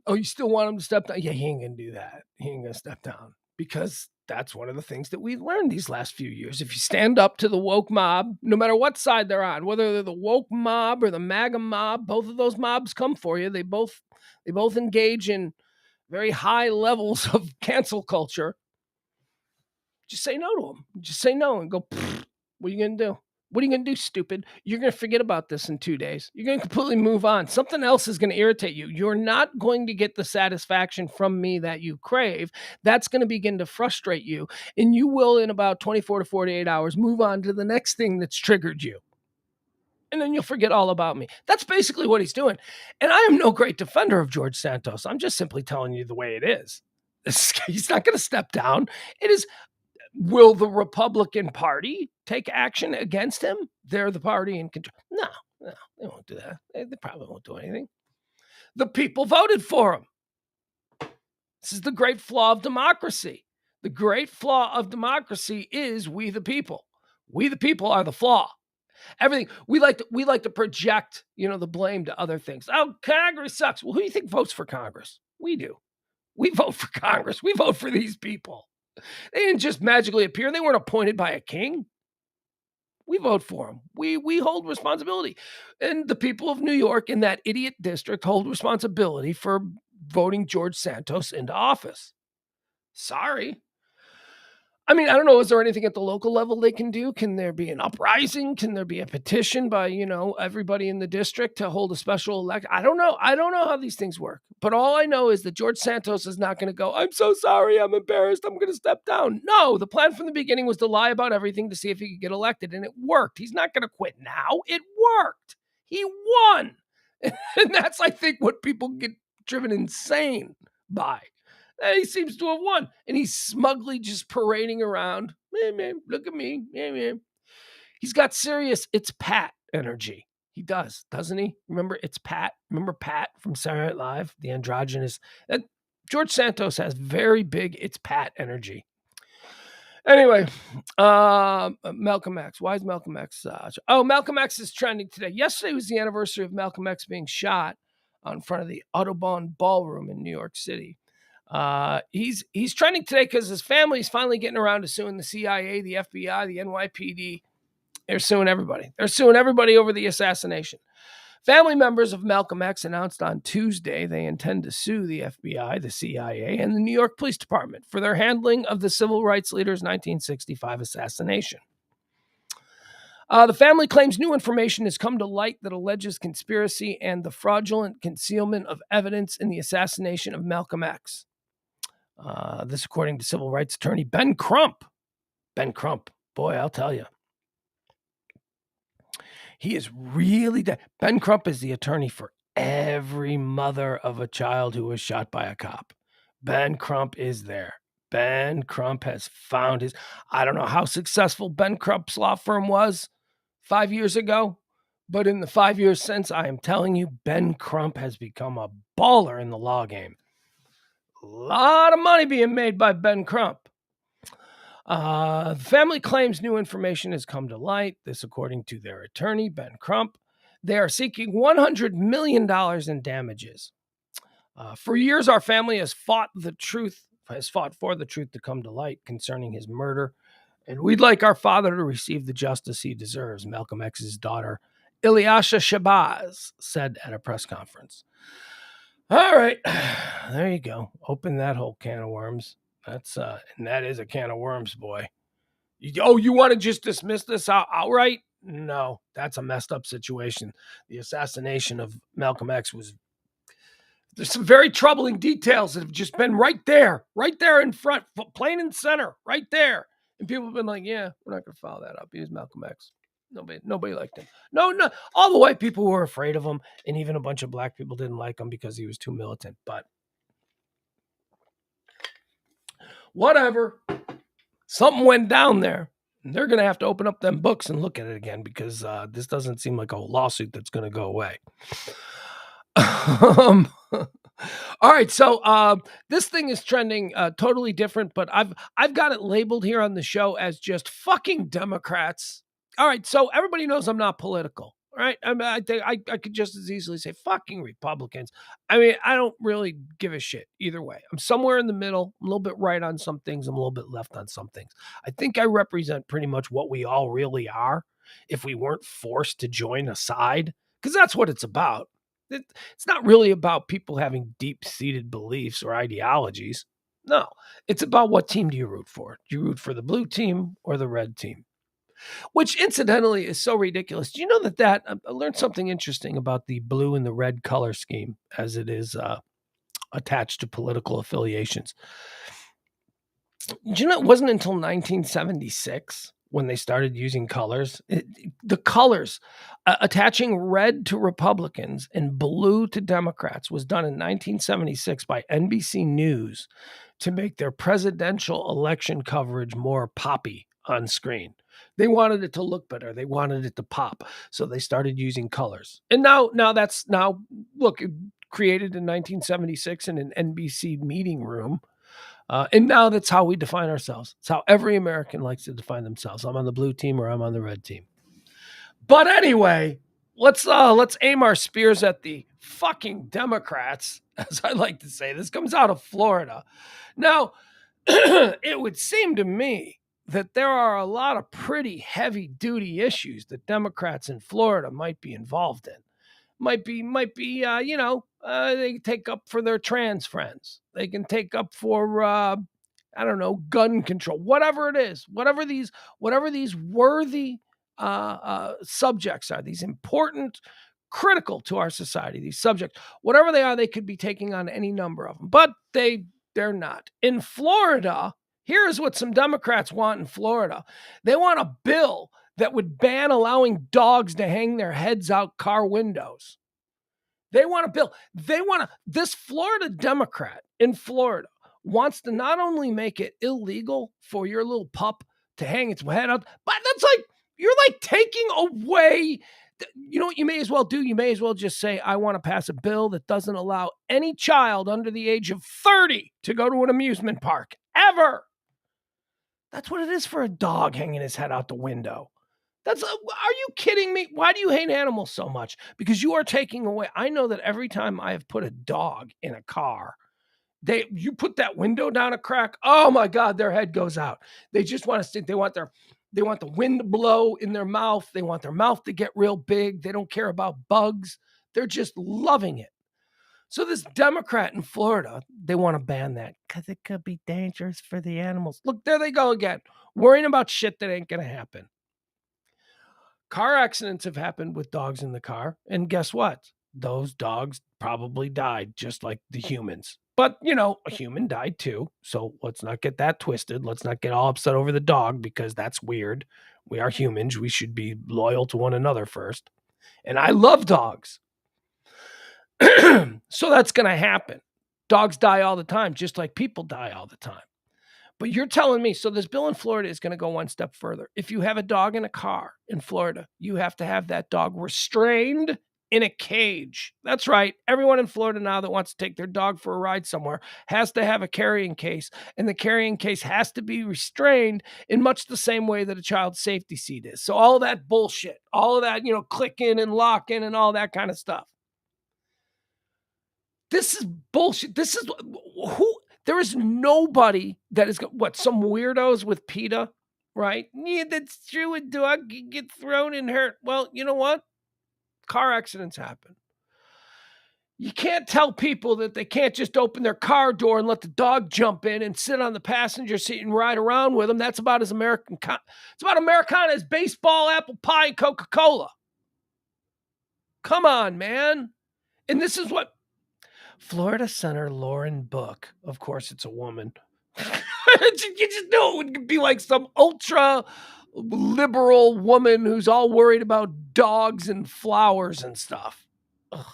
You still want him to step down? Yeah, he ain't going to do that. He ain't going to step down because that's one of the things that we've learned these last few years. If you stand up to the woke mob, no matter what side they're on, whether they're the woke mob or the MAGA mob, both of those mobs come for you. They both engage in very high levels of cancel culture. Just say no to them. Just say no and go, what are you going to do? What are you going to do, stupid? You're going to forget about this in 2 days. You're going to completely move on. Something else is going to irritate you. You're not going to get the satisfaction from me that you crave. That's going to begin to frustrate you. And you will, in about 24 to 48 hours, move on to the next thing that's triggered you. And then you'll forget all about me. That's basically what he's doing. And I am no great defender of George Santos. I'm just simply telling you the way it is. He's not going to step down. It is... Will the Republican Party take action against him? They're the party in control. No, they won't do that. They probably won't do anything. The people voted for him. This is the great flaw of democracy. The great flaw of democracy is we the people. We the people are the flaw. Everything we like to project, the blame to other things. Oh, Congress sucks. Well, who do you think votes for Congress? We do. We vote for Congress. We vote for these people. They didn't just magically appear. They weren't appointed by a king. We vote for them. We hold responsibility. And the people of New York in that idiot district hold responsibility for voting George Santos into office. Sorry. I mean, I don't know. Is there anything at the local level they can do? Can there be an uprising? Can there be a petition by, everybody in the district to hold a special election? I don't know. I don't know how these things work. But all I know is that George Santos is not going to go, I'm so sorry, I'm embarrassed, I'm going to step down. No, the plan from the beginning was to lie about everything to see if he could get elected, and it worked. He's not going to quit now. It worked. He won. And that's, I think, what people get driven insane by. And he seems to have won. And he's smugly just parading around. Man, look at me. Man. He's got serious, it's Pat energy. He does, doesn't he? Remember, it's Pat. Remember Pat from Saturday Night Live, the androgynous. And George Santos has very big, it's Pat energy. Anyway, Malcolm X. Why is Malcolm X? Malcolm X is trending today. Yesterday was the anniversary of Malcolm X being shot in front of the Audubon Ballroom in New York City. He's trending today because his family is finally getting around to suing the CIA, the FBI, the NYPD. They're suing everybody. They're suing everybody over the assassination. Family members of Malcolm X announced on Tuesday they intend to sue the FBI, the CIA, and the New York Police Department for their handling of the civil rights leader's 1965 assassination. The family claims new information has come to light that alleges conspiracy and the fraudulent concealment of evidence in the assassination of Malcolm X. This according to civil rights attorney Ben Crump. Ben Crump, boy, I'll tell you. He is really dead. Ben Crump is the attorney for every mother of a child who was shot by a cop. Ben Crump is there. Ben Crump has found his... I don't know how successful Ben Crump's law firm was 5 years ago, but in the 5 years since, I am telling you, Ben Crump has become a baller in the law game. A lot of money being made by Ben Crump. The family claims new information has come to light. This according to their attorney, Ben Crump. They are seeking $100 million in damages. For years, our family has fought for the truth to come to light concerning his murder, and we'd like our father to receive the justice he deserves, Malcolm X's daughter, Ilyasha Shabazz, said at a press conference. All right, there you go. Open that whole can of worms. And that is a can of worms, boy. You want to just dismiss this outright? No, that's a messed up situation. The assassination of Malcolm X there's some very troubling details that have just been right there in front, plain and center, right there. And people have been like, yeah, we're not going to follow that up. He was Malcolm X. Nobody liked him. No, all the white people were afraid of him, and even a bunch of black people didn't like him because he was too militant. But whatever. Something went down there. They're going to have to open up them books and look at it again because this doesn't seem like a lawsuit that's going to go away. All right, so this thing is trending totally different, but I've got it labeled here on the show as just fucking Democrats. All right, so everybody knows I'm not political. Right? I think I could just as easily say fucking Republicans. I mean, I don't really give a shit either way. I'm somewhere in the middle. I'm a little bit right on some things. I'm a little bit left on some things. I think I represent pretty much what we all really are if we weren't forced to join a side, because that's what it's about. It's not really about people having deep-seated beliefs or ideologies. No, it's about what team do you root for? Do you root for the blue team or the red team? Which incidentally is so ridiculous. Do you know that I learned something interesting about the blue and the red color scheme as it is attached to political affiliations? Do you know it wasn't until 1976 when they started using colors? The colors attaching red to Republicans and blue to Democrats was done in 1976 by NBC News to make their presidential election coverage more poppy on screen. They wanted it to look better. They wanted it to pop. So they started using colors. And now look, created in 1976 in an NBC meeting room. And now that's how we define ourselves. It's how every American likes to define themselves. I'm on the blue team or I'm on the red team. But anyway, let's aim our spears at the fucking Democrats, as I like to say. This comes out of Florida. Now, it would seem to me that there are a lot of pretty heavy-duty issues that Democrats in Florida might be involved in. Might be, they can take up for their trans friends. They can take up for, gun control, whatever it is, whatever these worthy subjects are, these important, critical to our society, these subjects, whatever they are, they could be taking on any number of them, but they're not. In Florida, here's what some Democrats want in Florida. They want a bill that would ban allowing dogs to hang their heads out car windows. They want a bill. This Florida Democrat in Florida wants to not only make it illegal for your little pup to hang its head out, but you're taking away. You know what you may as well do? You may as well just say, I want to pass a bill that doesn't allow any child under the age of 30 to go to an amusement park, ever. That's what it is for a dog hanging his head out the window. Are you kidding me? Why do you hate animals so much? Because you are taking away. I know that every time I have put a dog in a car, you put that window down a crack. Oh my God, their head goes out. They just want to stick. They want the wind to blow in their mouth. They want their mouth to get real big. They don't care about bugs. They're just loving it. So this Democrat in Florida, they want to ban that because it could be dangerous for the animals. Look, there they go again, worrying about shit that ain't going to happen. Car accidents have happened with dogs in the car. And guess what? Those dogs probably died just like the humans. But, a human died too. So let's not get that twisted. Let's not get all upset over the dog because that's weird. We are humans. We should be loyal to one another first. And I love dogs. So that's going to happen. Dogs die all the time, just like people die all the time. But you're telling me, so this bill in Florida is going to go one step further. If you have a dog in a car in Florida, you have to have that dog restrained in a cage. That's right. Everyone in Florida now that wants to take their dog for a ride somewhere has to have a carrying case. And the carrying case has to be restrained in much the same way that a child safety seat is. So all that bullshit, all of that, click in and lock in and all that kind of stuff. This is bullshit. This is who there is nobody that is what some weirdos with PETA, right? Yeah, that's true. A dog can get thrown and hurt. Well, you know what? Car accidents happen. You can't tell people that they can't just open their car door and let the dog jump in and sit on the passenger seat and ride around with them. That's about as American. It's about Americana as baseball, apple pie, and Coca-Cola. Come on, man. And this is what Florida Senator Lauren Book, of course, it's a woman. You just know it would be like some ultra liberal woman who's all worried about dogs and flowers and stuff. Ugh.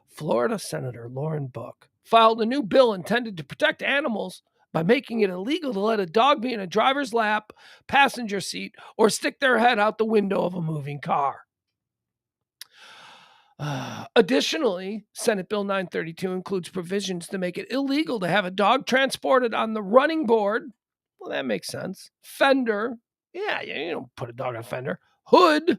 Florida Senator Lauren Book filed a new bill intended to protect animals by making it illegal to let a dog be in a driver's lap, passenger seat, or stick their head out the window of a moving car. Additionally, Senate Bill 932 includes provisions to make it illegal to have a dog transported on the running board. Well, that makes sense. Fender. Yeah, you don't put a dog on a fender. Hood.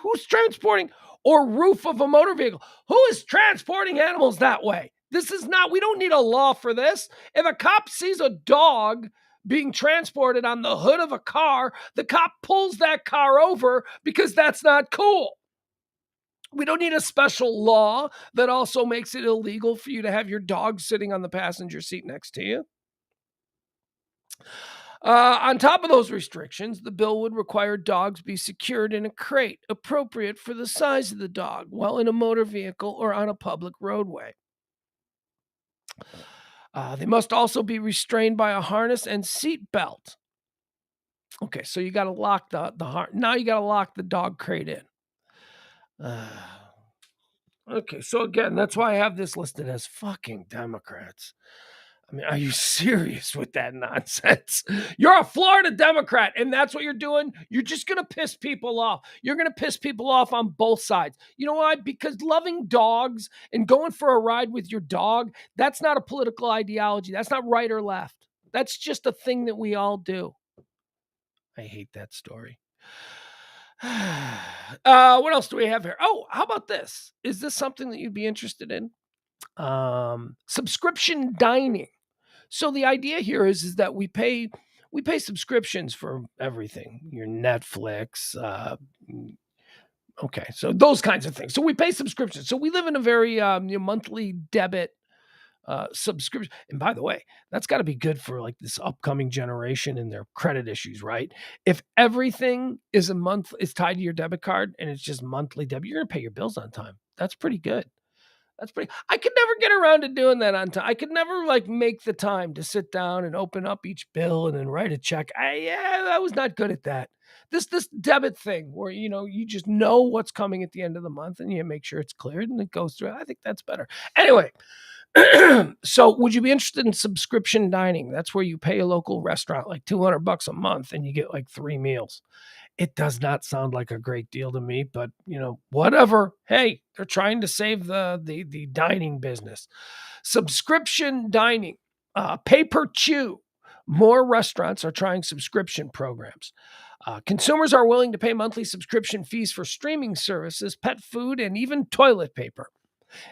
Who's transporting? Or roof of a motor vehicle. Who is transporting animals that way? This is not, we don't need a law for this. If a cop sees a dog being transported on the hood of a car, the cop pulls that car over because that's not cool. We don't need a special law that also makes it illegal for you to have your dog sitting on the passenger seat next to you. On top of those restrictions, the bill would require dogs be secured in a crate appropriate for the size of the dog while in a motor vehicle or on a public roadway. They must also be restrained by a harness and seat belt. Okay, so you got to lock the now you got to lock the dog crate in. Okay, so again, that's why I have this listed as fucking Democrats. I mean, are you serious with that nonsense? You're a Florida Democrat, and that's what you're doing. You're just going to piss people off. You're going to piss people off on both sides. You know why? Because loving dogs and going for a ride with your dog, that's not a political ideology. That's not right or left. That's just a thing that we all do. I hate that story. What else do we have here? Oh, how about this? Is this something that you'd be interested in? Subscription dining. So the idea here is that we pay subscriptions for everything. Your Netflix, okay, so those kinds of things. So we pay subscriptions. So we live in a very monthly debit subscription. And by the way, that's got to be good for like this upcoming generation and their credit issues, right? If everything is tied to your debit card and it's just monthly debit, you're gonna pay your bills on time. That's pretty good. I could never get around to doing that on time. I could never like make the time to sit down and open up each bill and then write a check. I was not good at that. This debit thing where you just know what's coming at the end of the month and you make sure it's cleared and it goes through. I think that's better. Anyway, so would you be interested in subscription dining? That's where you pay a local restaurant like $200 a month and you get like 3 meals. It does not sound like a great deal to me, but whatever. Hey, they're trying to save the dining business. Subscription dining, pay per chew. More restaurants are trying subscription programs. Consumers are willing to pay monthly subscription fees for streaming services, pet food, and even toilet paper.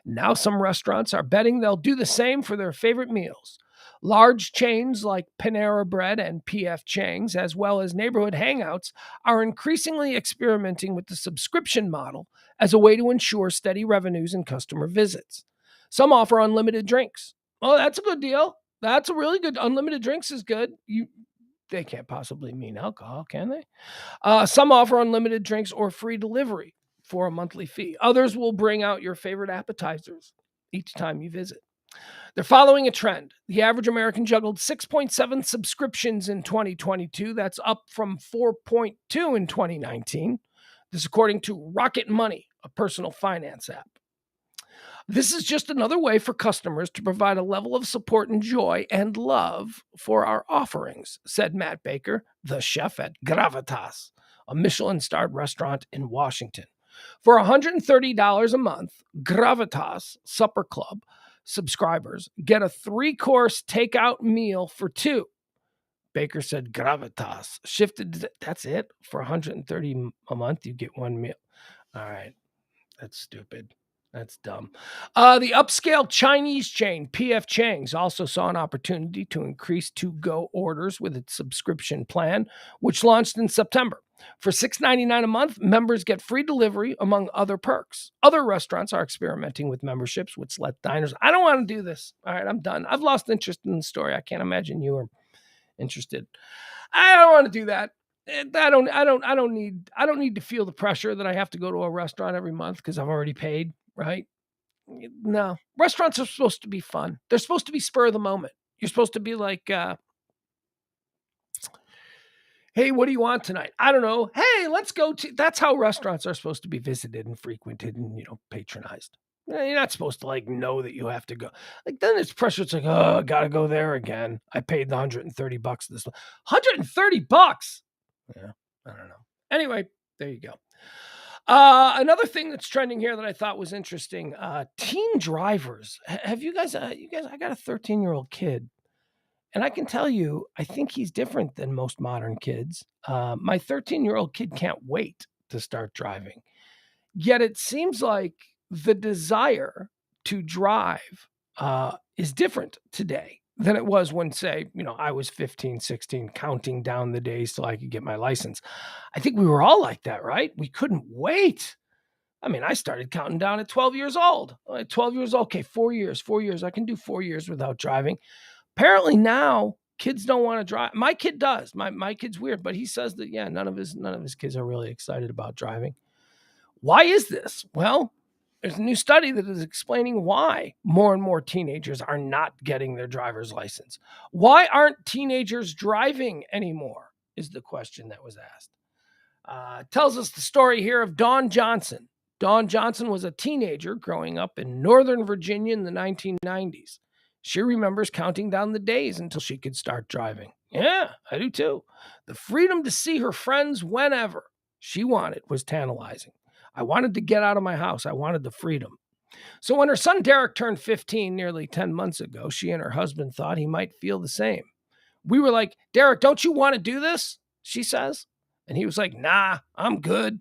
Now some restaurants are betting they'll do the same for their favorite meals. Large chains like Panera Bread and P.F. Chang's, as well as neighborhood hangouts, are increasingly experimenting with the subscription model as a way to ensure steady revenues and customer visits. Some offer unlimited drinks. Oh, that's a good deal. That's a really good. Unlimited drinks is good. They can't possibly mean alcohol, can they? Some offer unlimited drinks or free delivery for a monthly fee. Others will bring out your favorite appetizers each time you visit. They're following a trend. The average American juggled 6.7 subscriptions in 2022. That's up from 4.2 in 2019. This according to Rocket Money, a personal finance app. This is just another way for customers to provide a level of support and joy and love for our offerings, said Matt Baker, the chef at Gravitas, a Michelin-starred restaurant in Washington. For $130 a month, Gravitas Supper Club subscribers get a 3-course takeout meal for 2. Baker said Gravitas shifted. That's it. For $130 a month, you get 1 meal. All right. That's stupid. That's dumb. The upscale Chinese chain PF Chang's also saw an opportunity to increase to-go orders with its subscription plan, which launched in September. For $6.99 a month, members get free delivery, among other perks. Other restaurants are experimenting with memberships, which let diners. I don't want to do this. All right, I'm done. I've lost interest in the story. I can't imagine you are interested. I don't want to do that. I don't need to feel the pressure that I have to go to a restaurant every month because I've already paid, right? No. Restaurants are supposed to be fun. They're supposed to be spur of the moment. You're supposed to be like, hey, what do you want tonight? I don't know. Hey, let's go to. That's how restaurants are supposed to be visited and frequented and, patronized. You're not supposed to like know that you have to go. Like then it's pressure. It's like, oh, I gotta go there again. I paid the $130 this one. $130. Yeah, I don't know. Anyway, there you go. Another thing that's trending here that I thought was interesting, teen drivers. Have you guys, I got a 13-year-old kid, and I can tell you, I think he's different than most modern kids. My 13-year-old kid can't wait to start driving. Yet it seems like the desire to drive is different today than it was when, say, I was 15, 16, counting down the days till I could get my license. I think we were all like that, right? We couldn't wait. I mean, I started counting down at 12 years old. At 12 years old, okay, 4 years. I can do 4 years without driving. Apparently now kids don't want to drive. My kid does. My kid's weird, but he says that, yeah, none of his kids are really excited about driving. Why is this? Well, there's a new study that is explaining why more and more teenagers are not getting their driver's license. Why aren't teenagers driving anymore is the question that was asked. Tells us the story here of Dawn Johnson. Dawn Johnson was a teenager growing up in Northern Virginia in the 1990s. She remembers counting down the days until she could start driving. Yeah, I do too. The freedom to see her friends whenever she wanted was tantalizing. I wanted to get out of my house. I wanted the freedom. So when her son Derek turned 15 nearly 10 months ago, she and her husband thought he might feel the same. We were like, Derek, don't you want to do this? She says. And he was like, nah, I'm good.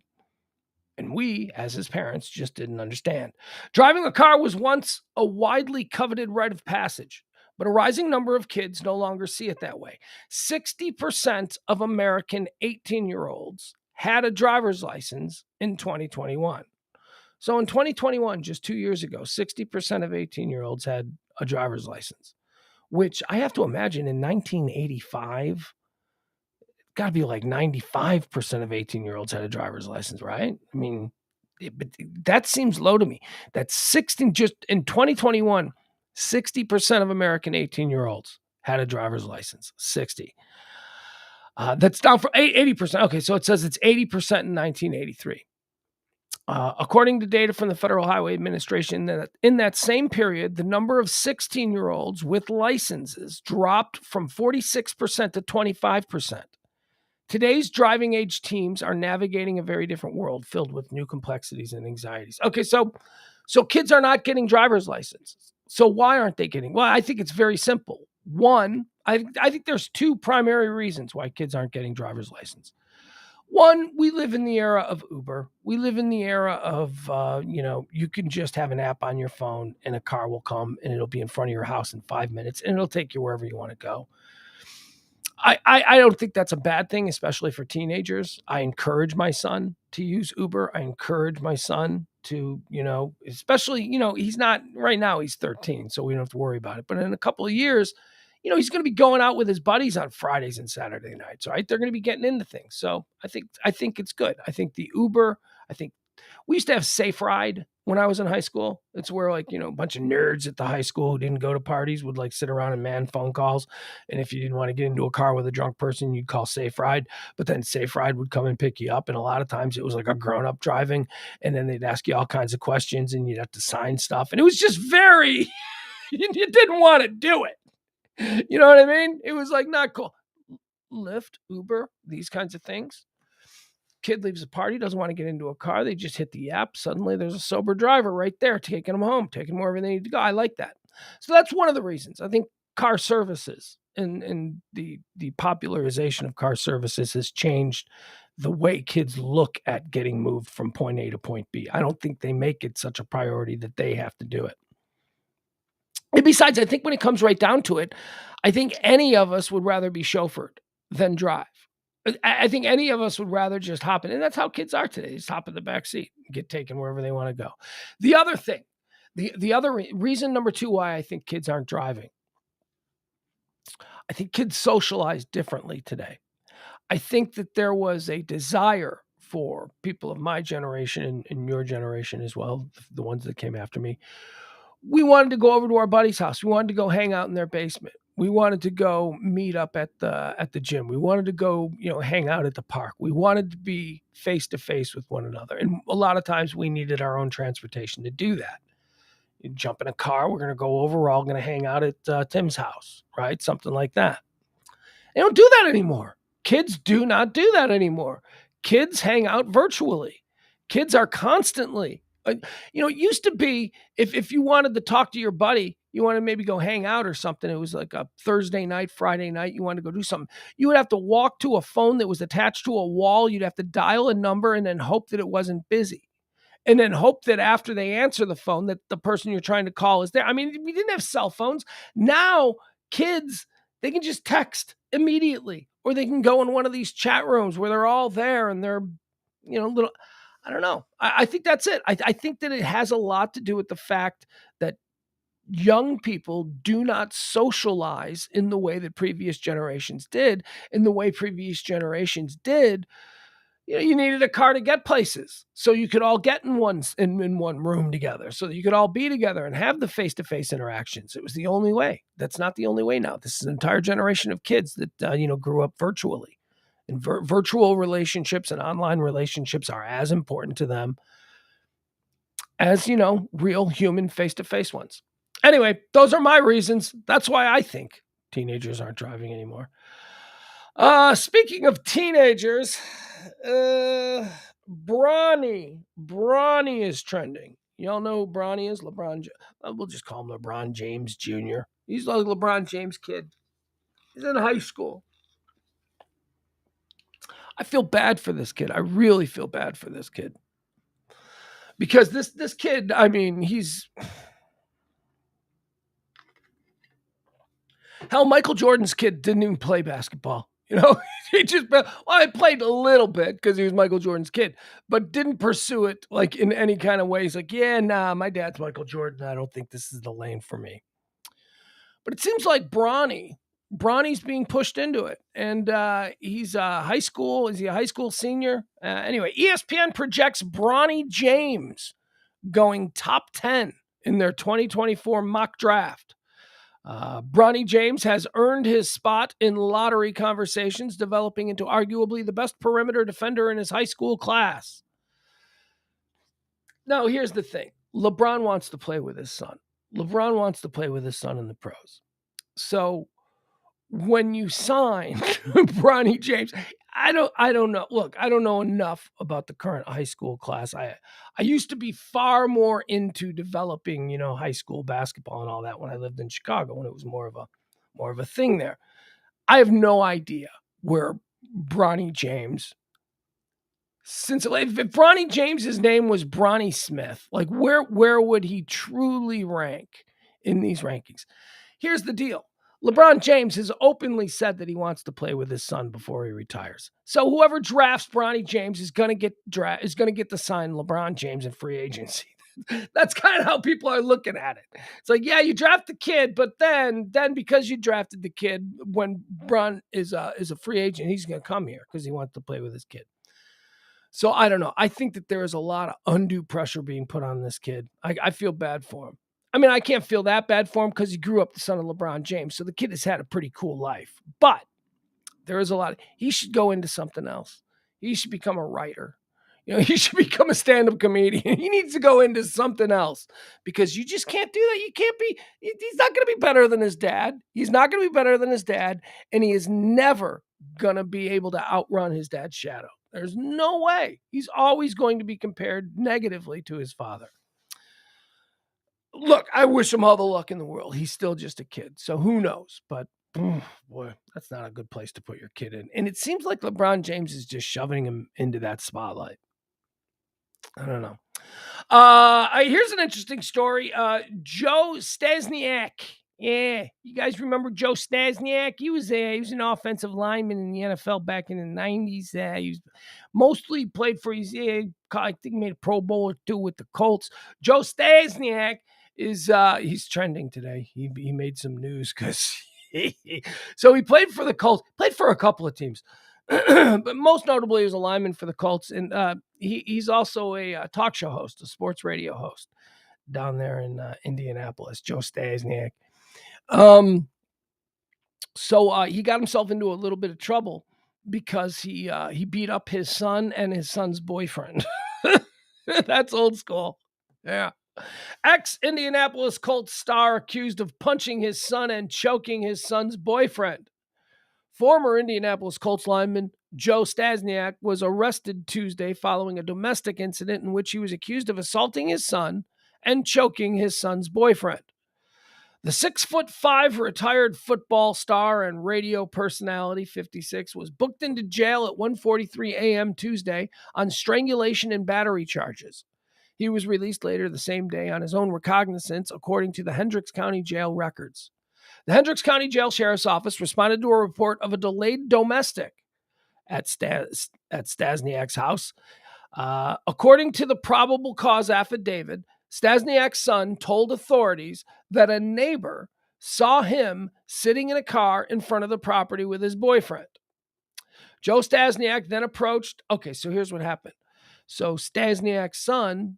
And we, as his parents, just didn't understand. Driving a car was once a widely coveted rite of passage, but a rising number of kids no longer see it that way. 60% of American 18-year-olds had a driver's license in 2021. So in 2021, just 2 years ago, 60% of 18-year-olds had a driver's license, which I have to imagine in 1985, got to be like 95% of 18-year-olds had a driver's license, right? I mean, but that seems low to me. That's 16, just in 2021, 60% of American 18-year-olds had a driver's license. 60. That's down from 80%. Okay, so it says it's 80% in 1983. According to data from the Federal Highway Administration, that in that same period, the number of 16-year-olds with licenses dropped from 46% to 25%. Today's driving age teens are navigating a very different world filled with new complexities and anxieties. Okay, so kids are not getting driver's licenses. So why aren't they getting? Well, I think it's very simple. One, I think there's two primary reasons why kids aren't getting driver's license. One, we live in the era of Uber. We live in the era of, you can just have an app on your phone and a car will come and it'll be in front of your house in 5 minutes and it'll take you wherever you want to go. I don't think that's a bad thing, especially for teenagers. I encourage my son to use Uber. I encourage my son to, especially, he's not right now, he's 13, so we don't have to worry about it. But in a couple of years, he's going to be going out with his buddies on Fridays and Saturday nights, right? They're going to be getting into things. So I think it's good. I think the Uber, we used to have Safe Ride when I was in high school. It's where a bunch of nerds at the high school who didn't go to parties would sit around and man phone calls. And if you didn't want to get into a car with a drunk person, you'd call Safe Ride, but then Safe Ride would come and pick you up. And a lot of times it was like a grown up driving. And then they'd ask you all kinds of questions and you'd have to sign stuff. And it was just very, you didn't want to do it. You know what I mean? It was not cool. Lyft, Uber, these kinds of things. Kid leaves a party, doesn't want to get into a car. They just hit the app. Suddenly there's a sober driver right there taking them home, taking them wherever they need to go. I like that. So that's one of the reasons. I think car services and the popularization of car services has changed the way kids look at getting moved from point A to point B. I don't think they make it such a priority that they have to do it. And besides, I think when it comes right down to it, I think any of us would rather be chauffeured than drive. I think any of us would rather just hop in, and that's how kids are today. Just hop in the back seat, get taken wherever they want to go. The other thing, the other reason number two why I think kids aren't driving, I think kids socialize differently today. I think that there was a desire for people of my generation and your generation as well, the ones that came after me. We wanted to go over to our buddy's house. We wanted to go hang out in their basement. We wanted to go meet up at the gym. We wanted to go, hang out at the park. We wanted to be face to face with one another. And a lot of times we needed our own transportation to do that. You jump in a car, we're going to go over, we're all going to hang out at Tim's house, right? Something like that. They don't do that anymore. Kids do not do that anymore. Kids hang out virtually. Kids are constantly, it used to be if you wanted to talk to your buddy, you want to maybe go hang out or something. It was like a Thursday night, Friday night. You wanted to go do something. You would have to walk to a phone that was attached to a wall. You'd have to dial a number and then hope that it wasn't busy. And then hope that after they answer the phone that the person you're trying to call is there. I mean, we didn't have cell phones. Now kids, they can just text immediately, or they can go in one of these chat rooms where they're all there and they're, little, I don't know. I think that's it. I think that it has a lot to do with the fact that young people do not socialize in the way that previous generations did. In the way previous generations did, you needed a car to get places, so you could all get in one room together, so that you could all be together and have the face-to-face interactions. It was the only way. That's not the only way now. This is an entire generation of kids that grew up virtually, and virtual relationships and online relationships are as important to them as real human face-to-face ones. Anyway, those are my reasons. That's why I think teenagers aren't driving anymore. Speaking of teenagers, Bronny is trending. Y'all know who Bronny is? We'll just call him LeBron James Jr. He's like LeBron James' kid. He's in high school. I feel bad for this kid. I really feel bad for this kid. Because this kid, I mean, hell, Michael Jordan's kid didn't even play basketball. He I played a little bit because he was Michael Jordan's kid, but didn't pursue it like in any kind of way. He's like, yeah, nah, my dad's Michael Jordan. I don't think this is the lane for me. But it seems like Bronny's being pushed into it. And he's high school. Is he a high school senior? Anyway, ESPN projects Bronny James going top 10 in their 2024 mock draft. Bronny James has earned his spot in lottery conversations, developing into arguably the best perimeter defender in his high school class. Now, here's the thing. LeBron wants to play with his son. LeBron wants to play with his son in the pros. So when you sign Bronny James, I don't know. Look, I don't know enough about the current high school class. I used to be far more into developing, high school basketball and all that when I lived in Chicago, when it was more of a thing there. I have no idea where Bronny James, if Bronny James's name was Bronny Smith, like where would he truly rank in these rankings? Here's the deal. LeBron James has openly said that he wants to play with his son before he retires. So whoever drafts Bronny James is going to get to sign LeBron James in free agency. That's kind of how people are looking at it. It's like, yeah, you draft the kid, but then because you drafted the kid, when Bron is a free agent, he's going to come here because he wants to play with his kid. So I don't know. I think that there is a lot of undue pressure being put on this kid. I feel bad for him. I mean, I can't feel that bad for him because he grew up the son of LeBron James. So the kid has had a pretty cool life. But there is he should go into something else. He should become a writer. He should become a stand-up comedian. He needs to go into something else because you just can't do that. He's not going to be better than his dad. He's not going to be better than his dad. And he is never going to be able to outrun his dad's shadow. There's no way. He's always going to be compared negatively to his father. Look, I wish him all the luck in the world. He's still just a kid, so who knows? But Boy, that's not a good place to put your kid in. And it seems like LeBron James is just shoving him into that spotlight. I don't know. Here's an interesting story. Joe Staszniak. Yeah, you guys remember Joe Staszniak? He was an offensive lineman in the NFL back in the 90s. He was mostly played for his. I think he made a Pro Bowl or two with the Colts. Joe Staszniak is he's trending today. He made some news because so he played for the Colts. Played for a couple of teams. But most notably, he was a lineman for the Colts, and he's also a talk show host, a sports radio host down there in Indianapolis. Joe Staszniak. So he got himself into a little bit of trouble because he beat up his son and his son's boyfriend. That's old school. Yeah. Ex-Indianapolis Colts star accused of punching his son and choking his son's boyfriend. Former Indianapolis Colts lineman Joe Staszniak was arrested Tuesday following a domestic incident in which he was accused of assaulting his son and choking his son's boyfriend. The 6'5" retired football star and radio personality, 56, was booked into jail at 1:43 a.m. Tuesday on strangulation and battery charges. He was released later the same day on his own recognizance, according to the Hendricks County Jail records. The Hendricks County Jail Sheriff's Office responded to a report of a delayed domestic at Staszniak's house. According to the probable cause affidavit, Staszniak's son told authorities that a neighbor saw him sitting in a car in front of the property with his boyfriend. Joe Staszniak then approached. Okay, so here's what happened. So Staszniak's son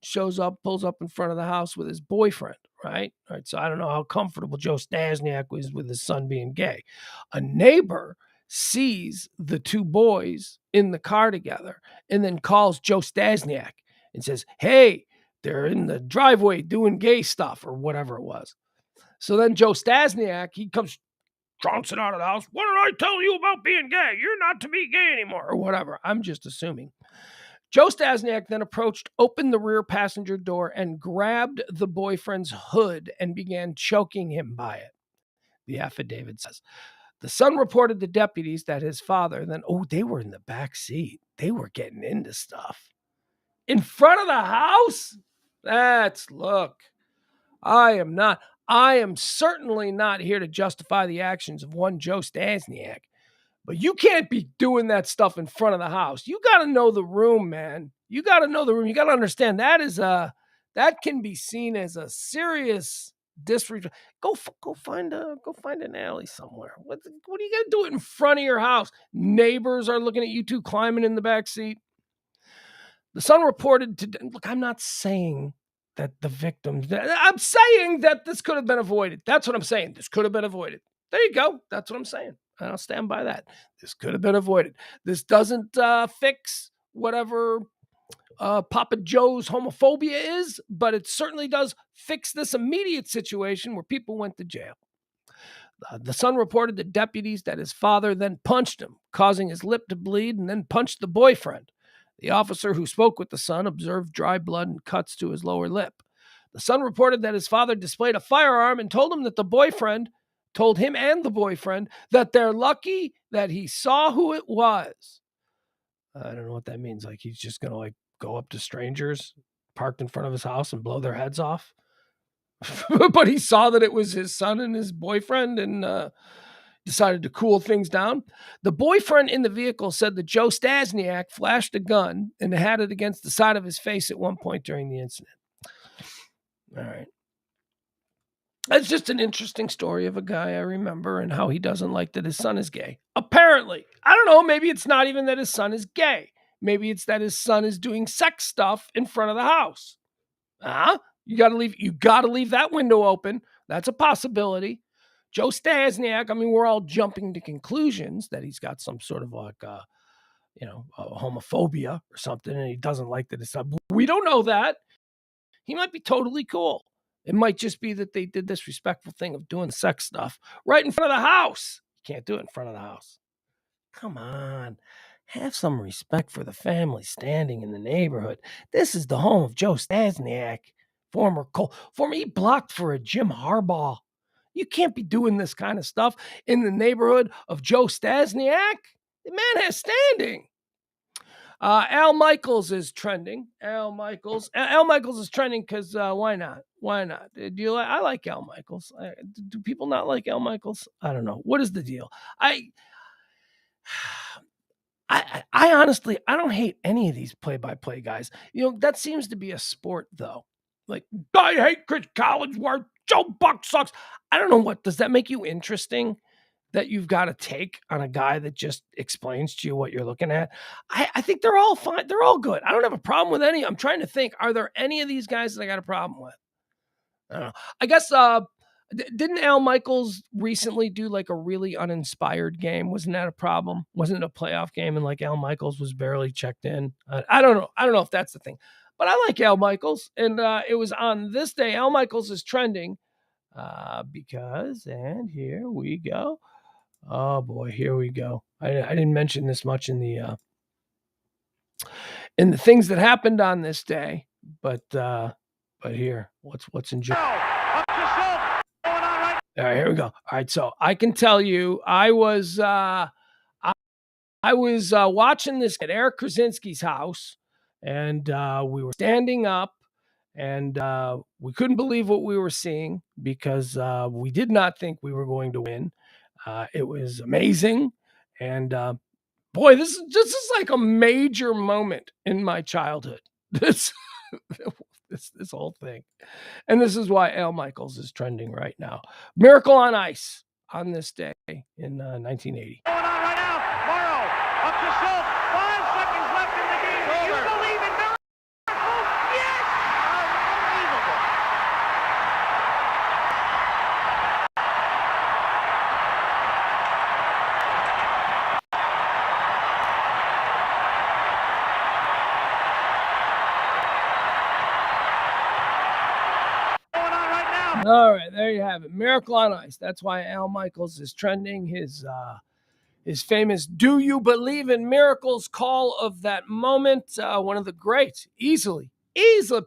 pulls up in front of the house with his boyfriend, right? All right. So I don't know how comfortable Joe Staszniak was with his son being gay. A neighbor sees the two boys in the car together and then calls Joe Staszniak and says, "Hey, they're in the driveway doing gay stuff," or whatever it was. So then Joe Staszniak, he comes trouncing out of the house. "What did I tell you about being gay? You're not to be gay anymore," or whatever. I'm just assuming. Joe Staszniak then opened the rear passenger door and grabbed the boyfriend's hood and began choking him by it, the affidavit says. The son reported to deputies that his father they were in the back seat. They were getting into stuff. In front of the house? Look, I am certainly not here to justify the actions of one Joe Staszniak. But you can't be doing that stuff in front of the house. You got to know the room, man. You got to know the room. You got to understand that can be seen as a serious disrespect. Go find an alley somewhere. What are you gonna do it in front of your house? Neighbors are looking at you two climbing in the back seat. The son reported to look. I'm not saying that the victims. I'm saying that this could have been avoided. That's what I'm saying. This could have been avoided. There you go. That's what I'm saying. And I'll stand by that. This could have been avoided. This doesn't fix whatever Papa Joe's homophobia is, but it certainly does fix this immediate situation where people went to jail. The son reported to deputies that his father then punched him, causing his lip to bleed, and then punched the boyfriend. The officer who spoke with the son observed dry blood and cuts to his lower lip. The son reported that his father displayed a firearm and told him and the boyfriend that they're lucky that he saw who it was. I don't know what that means. Like he's just going to go up to strangers parked in front of his house and blow their heads off. But he saw that it was his son and his boyfriend and decided to cool things down. The boyfriend in the vehicle said that Joe Staszniak flashed a gun and had it against the side of his face at one point during the incident. All right. That's just an interesting story of a guy I remember and how he doesn't like that his son is gay. Apparently. I don't know. Maybe it's not even that his son is gay. Maybe it's that his son is doing sex stuff in front of the house. You got to leave that window open. That's a possibility. Joe Staszniak, we're all jumping to conclusions that he's got some sort of a homophobia or something, and he doesn't like that his son. We don't know that. He might be totally cool. It might just be that they did this respectful thing of doing sex stuff right in front of the house. You can't do it in front of the house. Come on. Have some respect for the family standing in the neighborhood. This is the home of Joe Staszniak, former he blocked for a Jim Harbaugh You can't be doing this kind of stuff in the neighborhood of Joe Staszniak. The man has standing. Al Michaels is trending. Al Michaels is trending because why not? Why not? I like Al Michaels. Do people not like Al Michaels? I don't know. What is the deal? I honestly, I don't hate any of these play-by-play guys. That seems to be a sport, though. Like, I hate Chris Collinsworth. Joe Buck sucks. I don't know what. Does that make you interesting that you've got to take on a guy that just explains to you what you're looking at? I think they're all fine. They're all good. I don't have a problem with any. I'm trying to think. Are there any of these guys that I got a problem with? I don't know. I guess didn't Al Michaels recently do like a really uninspired game? Wasn't that a problem? Wasn't it a playoff game and like Al Michaels was barely checked in? I don't know. I don't know if that's the thing, but I like Al Michaels, and it was on this day. Al Michaels is trending because, and here we go. Oh boy, here we go. I didn't mention this much in the things that happened on this day, but here, what's in. All right, here we go. All right, so I can tell you, I was watching this at Eric Krasinski's house, and we were standing up, and we couldn't believe what we were seeing because we did not think we were going to win. It was amazing, and boy, this is like a major moment in my childhood. This whole thing. And this is why Al Michaels is trending right now. Miracle on Ice on this day in 1980. Going on right now. Morrow up to Schultz. 5 seconds left in the game. Do you believe in miracles? Yes! Unbelievable. All right, there you have it. Miracle on Ice. That's why Al Michaels is trending. His famous "Do you believe in miracles?" call of that moment. One of the great, easily,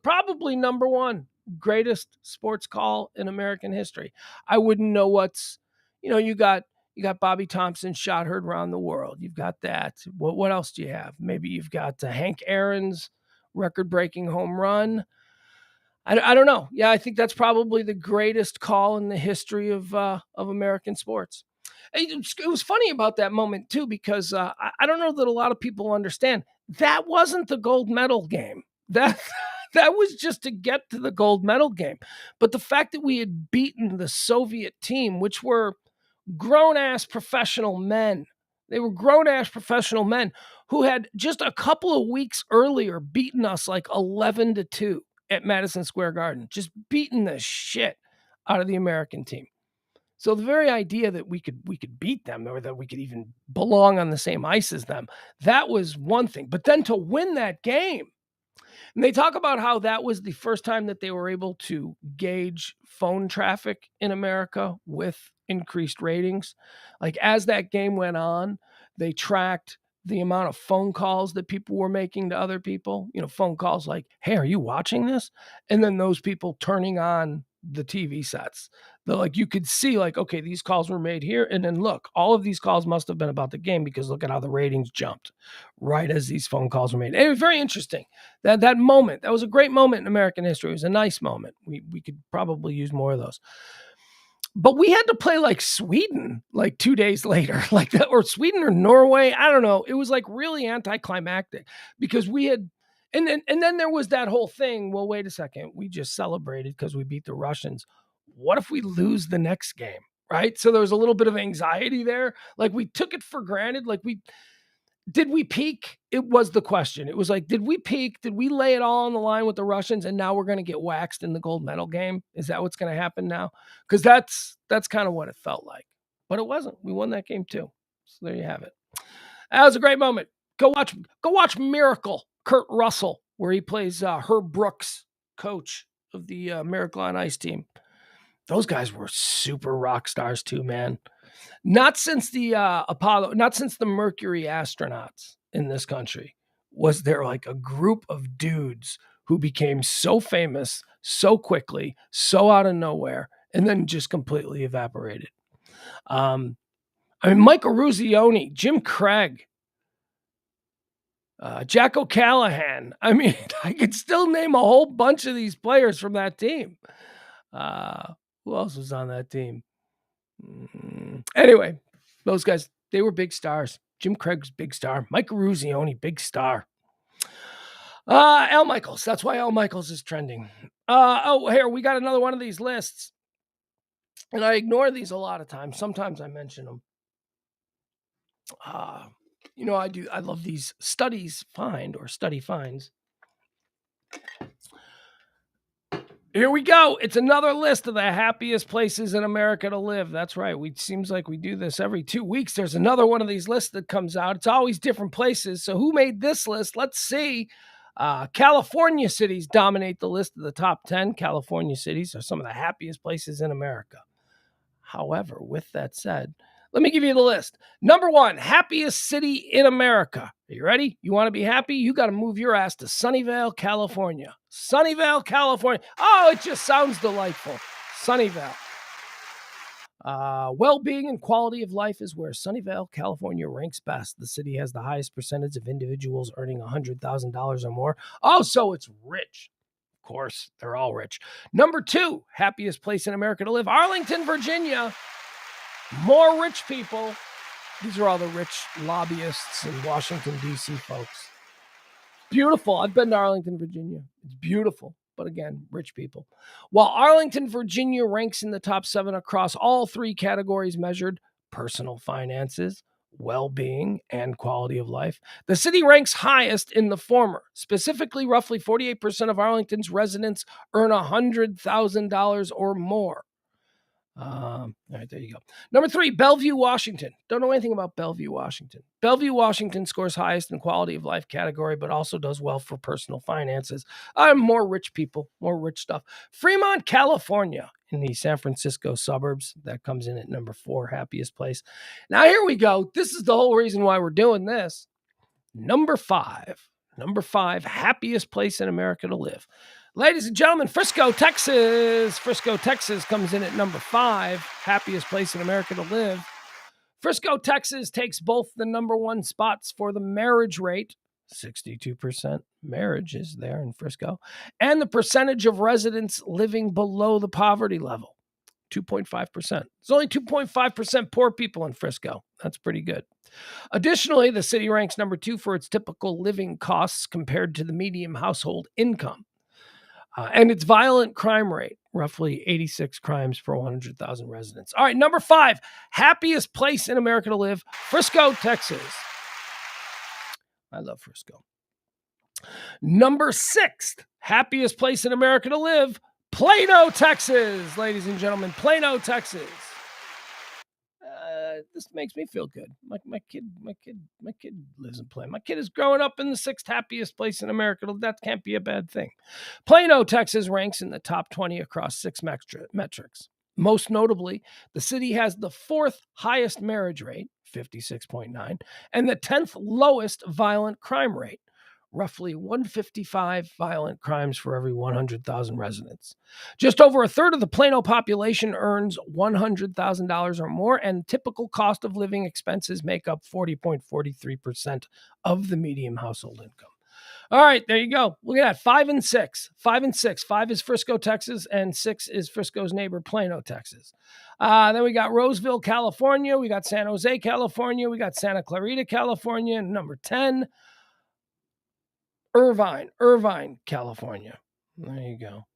probably number one greatest sports call in American history. I wouldn't know what's, you got Bobby Thompson's "Shot Heard Round the World." You've got that. What else do you have? Maybe you've got Hank Aaron's record-breaking home run. I don't know. Yeah, I think that's probably the greatest call in the history of American sports. It was funny about that moment too, because I don't know that a lot of people understand that wasn't the gold medal game. That that was just to get to the gold medal game. But the fact that we had beaten the Soviet team, which were grown-ass professional men, they were grown-ass professional men who had just a couple of weeks earlier beaten us like 11-2 at Madison Square Garden, just beating the shit out of the American team. So the very idea that we could beat them, or that we could even belong on the same ice as them, that was one thing. But then to win that game, and they talk about how that was the first time that they were able to gauge phone traffic in America with increased ratings. Like as that game went on, they tracked the amount of phone calls that people were making to other people, phone calls like, "Hey, are you watching this?" And then those people turning on the TV sets. They're like, you could see like, okay, these calls were made here. And then look, all of these calls must have been about the game because look at how the ratings jumped right as these phone calls were made. It was very interesting. That moment, that was a great moment in American history. It was a nice moment. We could probably use more of those. But we had to play like Sweden like 2 days later, like that, or Sweden or Norway. I don't know. It was like really anticlimactic because we had, and then there was that whole thing. Well, wait a second. We just celebrated because we beat the Russians. What if we lose the next game? Right. So there was a little bit of anxiety there. Like we took it for granted. Like did we peak? It was the question. It was like, did we peak? Did we lay it all on the line with the Russians and now we're going to get waxed in the gold medal game? Is that what's going to happen now? Because that's kind of what it felt like. But it wasn't. We won that game too. So there you have it. That was a great moment. Go watch Miracle, Kurt Russell, where he plays Herb Brooks, coach of the Miracle on Ice team. Those guys were super rock stars too, man. Not since the not since the Mercury astronauts in this country was there like a group of dudes who became so famous so quickly, so out of nowhere, and then just completely evaporated. Mike Eruzione, Jim Craig, Jack O'Callahan. I could still name a whole bunch of these players from that team. Who else was on that team? Anyway, those guys, they were big stars. Jim Craig was big star. Mike Eruzione, big star. Al Michaels. That's why Al Michaels is trending. Here, we got another one of these lists. And I ignore these a lot of times. Sometimes I mention them. I love these study finds. Here we go. It's another list of the happiest places in America to live. That's right. Seems like we do this every 2 weeks. There's another one of these lists that comes out. It's always different places. So who made this list? Let's see. California cities dominate the list of the top 10. California cities are some of the happiest places in America. However, with that said, let me give you the list. Number 1, happiest city in America. Are you ready? You want to be happy? You got to move your ass to Sunnyvale, California. Sunnyvale, California. Oh, it just sounds delightful. Sunnyvale. Well-being and quality of life is where Sunnyvale, California ranks best. The city has the highest percentage of individuals earning $100,000 or more. Oh, so it's rich. Of course, they're all rich. Number 2, happiest place in America to live, Arlington, Virginia. More rich people. These are all the rich lobbyists in Washington, D.C. folks. Beautiful. I've been to Arlington, Virginia. It's beautiful. But again, rich people. While Arlington, Virginia ranks in the top 7 across all 3 categories measured, personal finances, well-being, and quality of life, the city ranks highest in the former. Specifically, roughly 48% of Arlington's residents earn $100,000 or more. All right, there you go. Number 3, Bellevue, Washington. Don't know anything about Bellevue, Washington. Bellevue, Washington scores highest in quality of life category, but also does well for personal finances. More rich people, more rich stuff. Fremont, California, in the San Francisco suburbs. That comes in at number 4, happiest place. Now, here we go. This is the whole reason why we're doing this. Number 5, happiest place in America to live. Ladies and gentlemen, Frisco, Texas. Frisco, Texas comes in at number 5, happiest place in America to live. Frisco, Texas takes both the number 1 spots for the marriage rate, 62% marriage is there in Frisco, and the percentage of residents living below the poverty level, 2.5%. There's only 2.5% poor people in Frisco. That's pretty good. Additionally, the city ranks number 2 for its typical living costs compared to the median household income. And its violent crime rate, roughly 86 crimes per 100,000 residents. All right, number 5, happiest place in America to live, Frisco, Texas. I love Frisco. Number 6, happiest place in America to live, Plano, Texas. Ladies and gentlemen, Plano, Texas. This makes me feel good. My kid lives in Plano. My kid is growing up in the 6th happiest place in America. That can't be a bad thing. Plano, Texas ranks in the top 20 across 6 metrics. Most notably, the city has the 4th highest marriage rate, 56.9, and the 10th lowest violent crime rate, roughly 155 violent crimes for every 100,000 residents. Just over a third of the Plano population earns $100,000 or more, and typical cost of living expenses make up 40.43% of the median household income. All right, there you go. Look at that, 5 and 6. 5 and 6. 5 is Frisco, Texas, and 6 is Frisco's neighbor, Plano, Texas. Then we got Roseville, California. We got San Jose, California. We got Santa Clarita, California. Number 10. Irvine, California. There you go.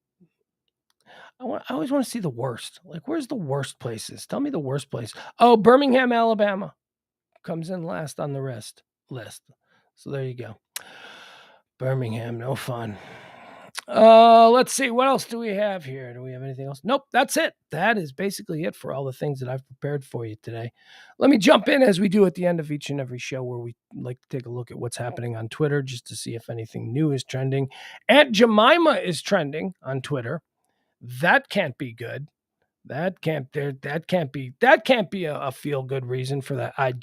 I always want to see the worst. Like, where's the worst places? Tell me the worst place. Oh, Birmingham, Alabama comes in last on the list. So there you go. Birmingham, no fun. Let's see. What else do we have here? Do we have anything else? Nope, that's it. That is basically it for all the things that I've prepared for you today. Let me jump in as we do at the end of each and every show, where we like to take a look at what's happening on Twitter just to see if anything new is trending. Aunt Jemima is trending on Twitter. That can't be good. That can't be a feel good reason for that. I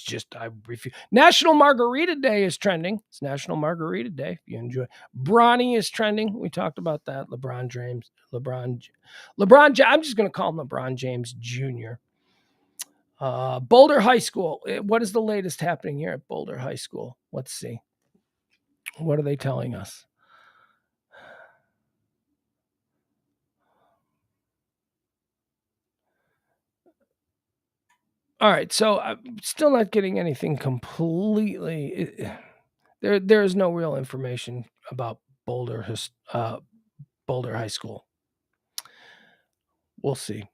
refuse. National Margarita Day is trending. It's National Margarita Day. If you enjoy, Bronny is trending. We talked about that. LeBron James. I'm just going to call him LeBron James Jr. Boulder High School. What is the latest happening here at Boulder High School? Let's see. What are they telling us? All right, so I'm still not getting anything completely. There is no real information about Boulder High School. We'll see.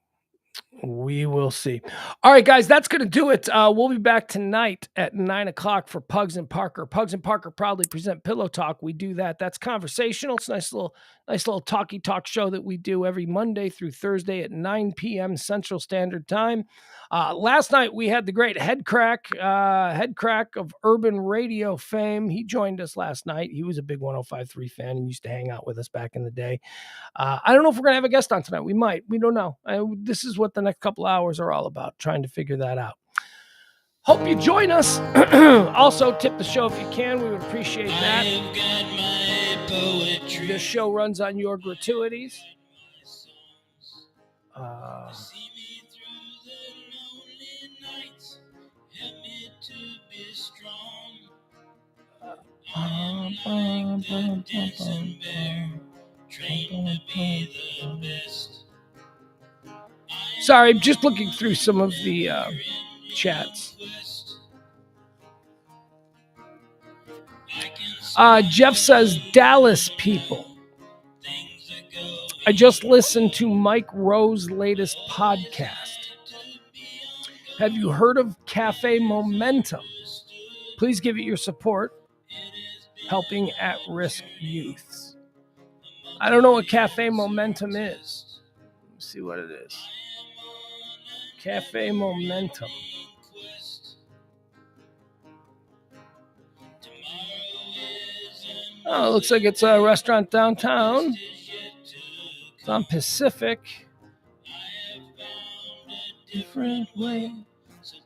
We will see. All right, guys, that's going to do it. We'll be back tonight at 9:00 for Pugs and Parker. Pugs and Parker proudly present Pillow Talk. We do that. That's conversational. It's a nice little talk show that we do every Monday through Thursday at 9 p.m. Central Standard Time. Last night we had the great Head Crack of urban radio fame. He joined us last night. He was a big 105.3 fan and used to hang out with us back in the day. I don't know if we're going to have a guest on tonight. We might. We don't know. This is what the next couple hours are all about, trying to figure that out. Hope you join us. Also, tip the show if you can. We would appreciate that. The show runs on your gratuities. Sorry, I'm just looking through some of the chats. Jeff says, Dallas people. I just listened to Mike Rowe's latest podcast. Have you heard of Cafe Momentum? Please give it your support. Helping at-risk youths. I don't know what Cafe Momentum is. Let's see what it is. Cafe Momentum. Oh, it looks like it's a restaurant downtown. It's on Pacific. Different way.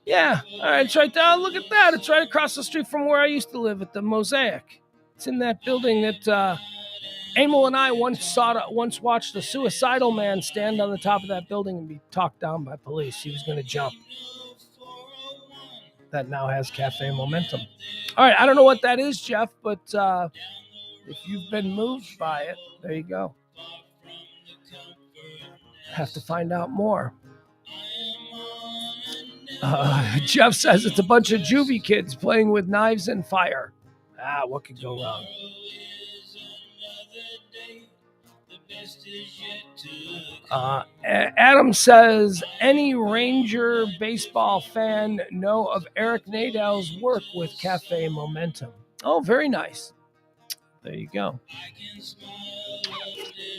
Yeah, all right, it's right there. Look at that. It's right across the street from where I used to live at the Mosaic. It's in that building that Emil and I once watched a suicidal man stand on the top of that building and be talked down by police. He was going to jump. That now has Cafe Momentum. All right, I don't know what that is, Jeff, but if you've been moved by it, there you go. Have to find out more. Jeff says it's a bunch of juvie kids playing with knives and fire. What could go wrong? Adam says, any Ranger baseball fan know of Eric Nadal's work with Cafe Momentum? Oh, very nice. There you go.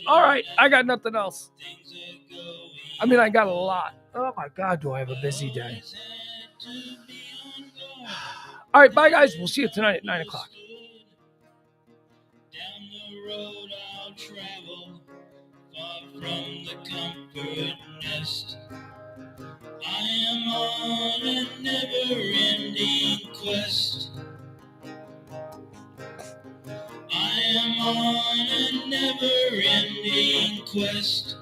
All right, I got nothing else. I mean, I got a lot. Oh my God, do I have a busy day. All right, bye guys. We'll see you tonight at 9:00. Down the road I'll travel, far from the comfort nest. I am on a never-ending quest. I am on a never-ending quest.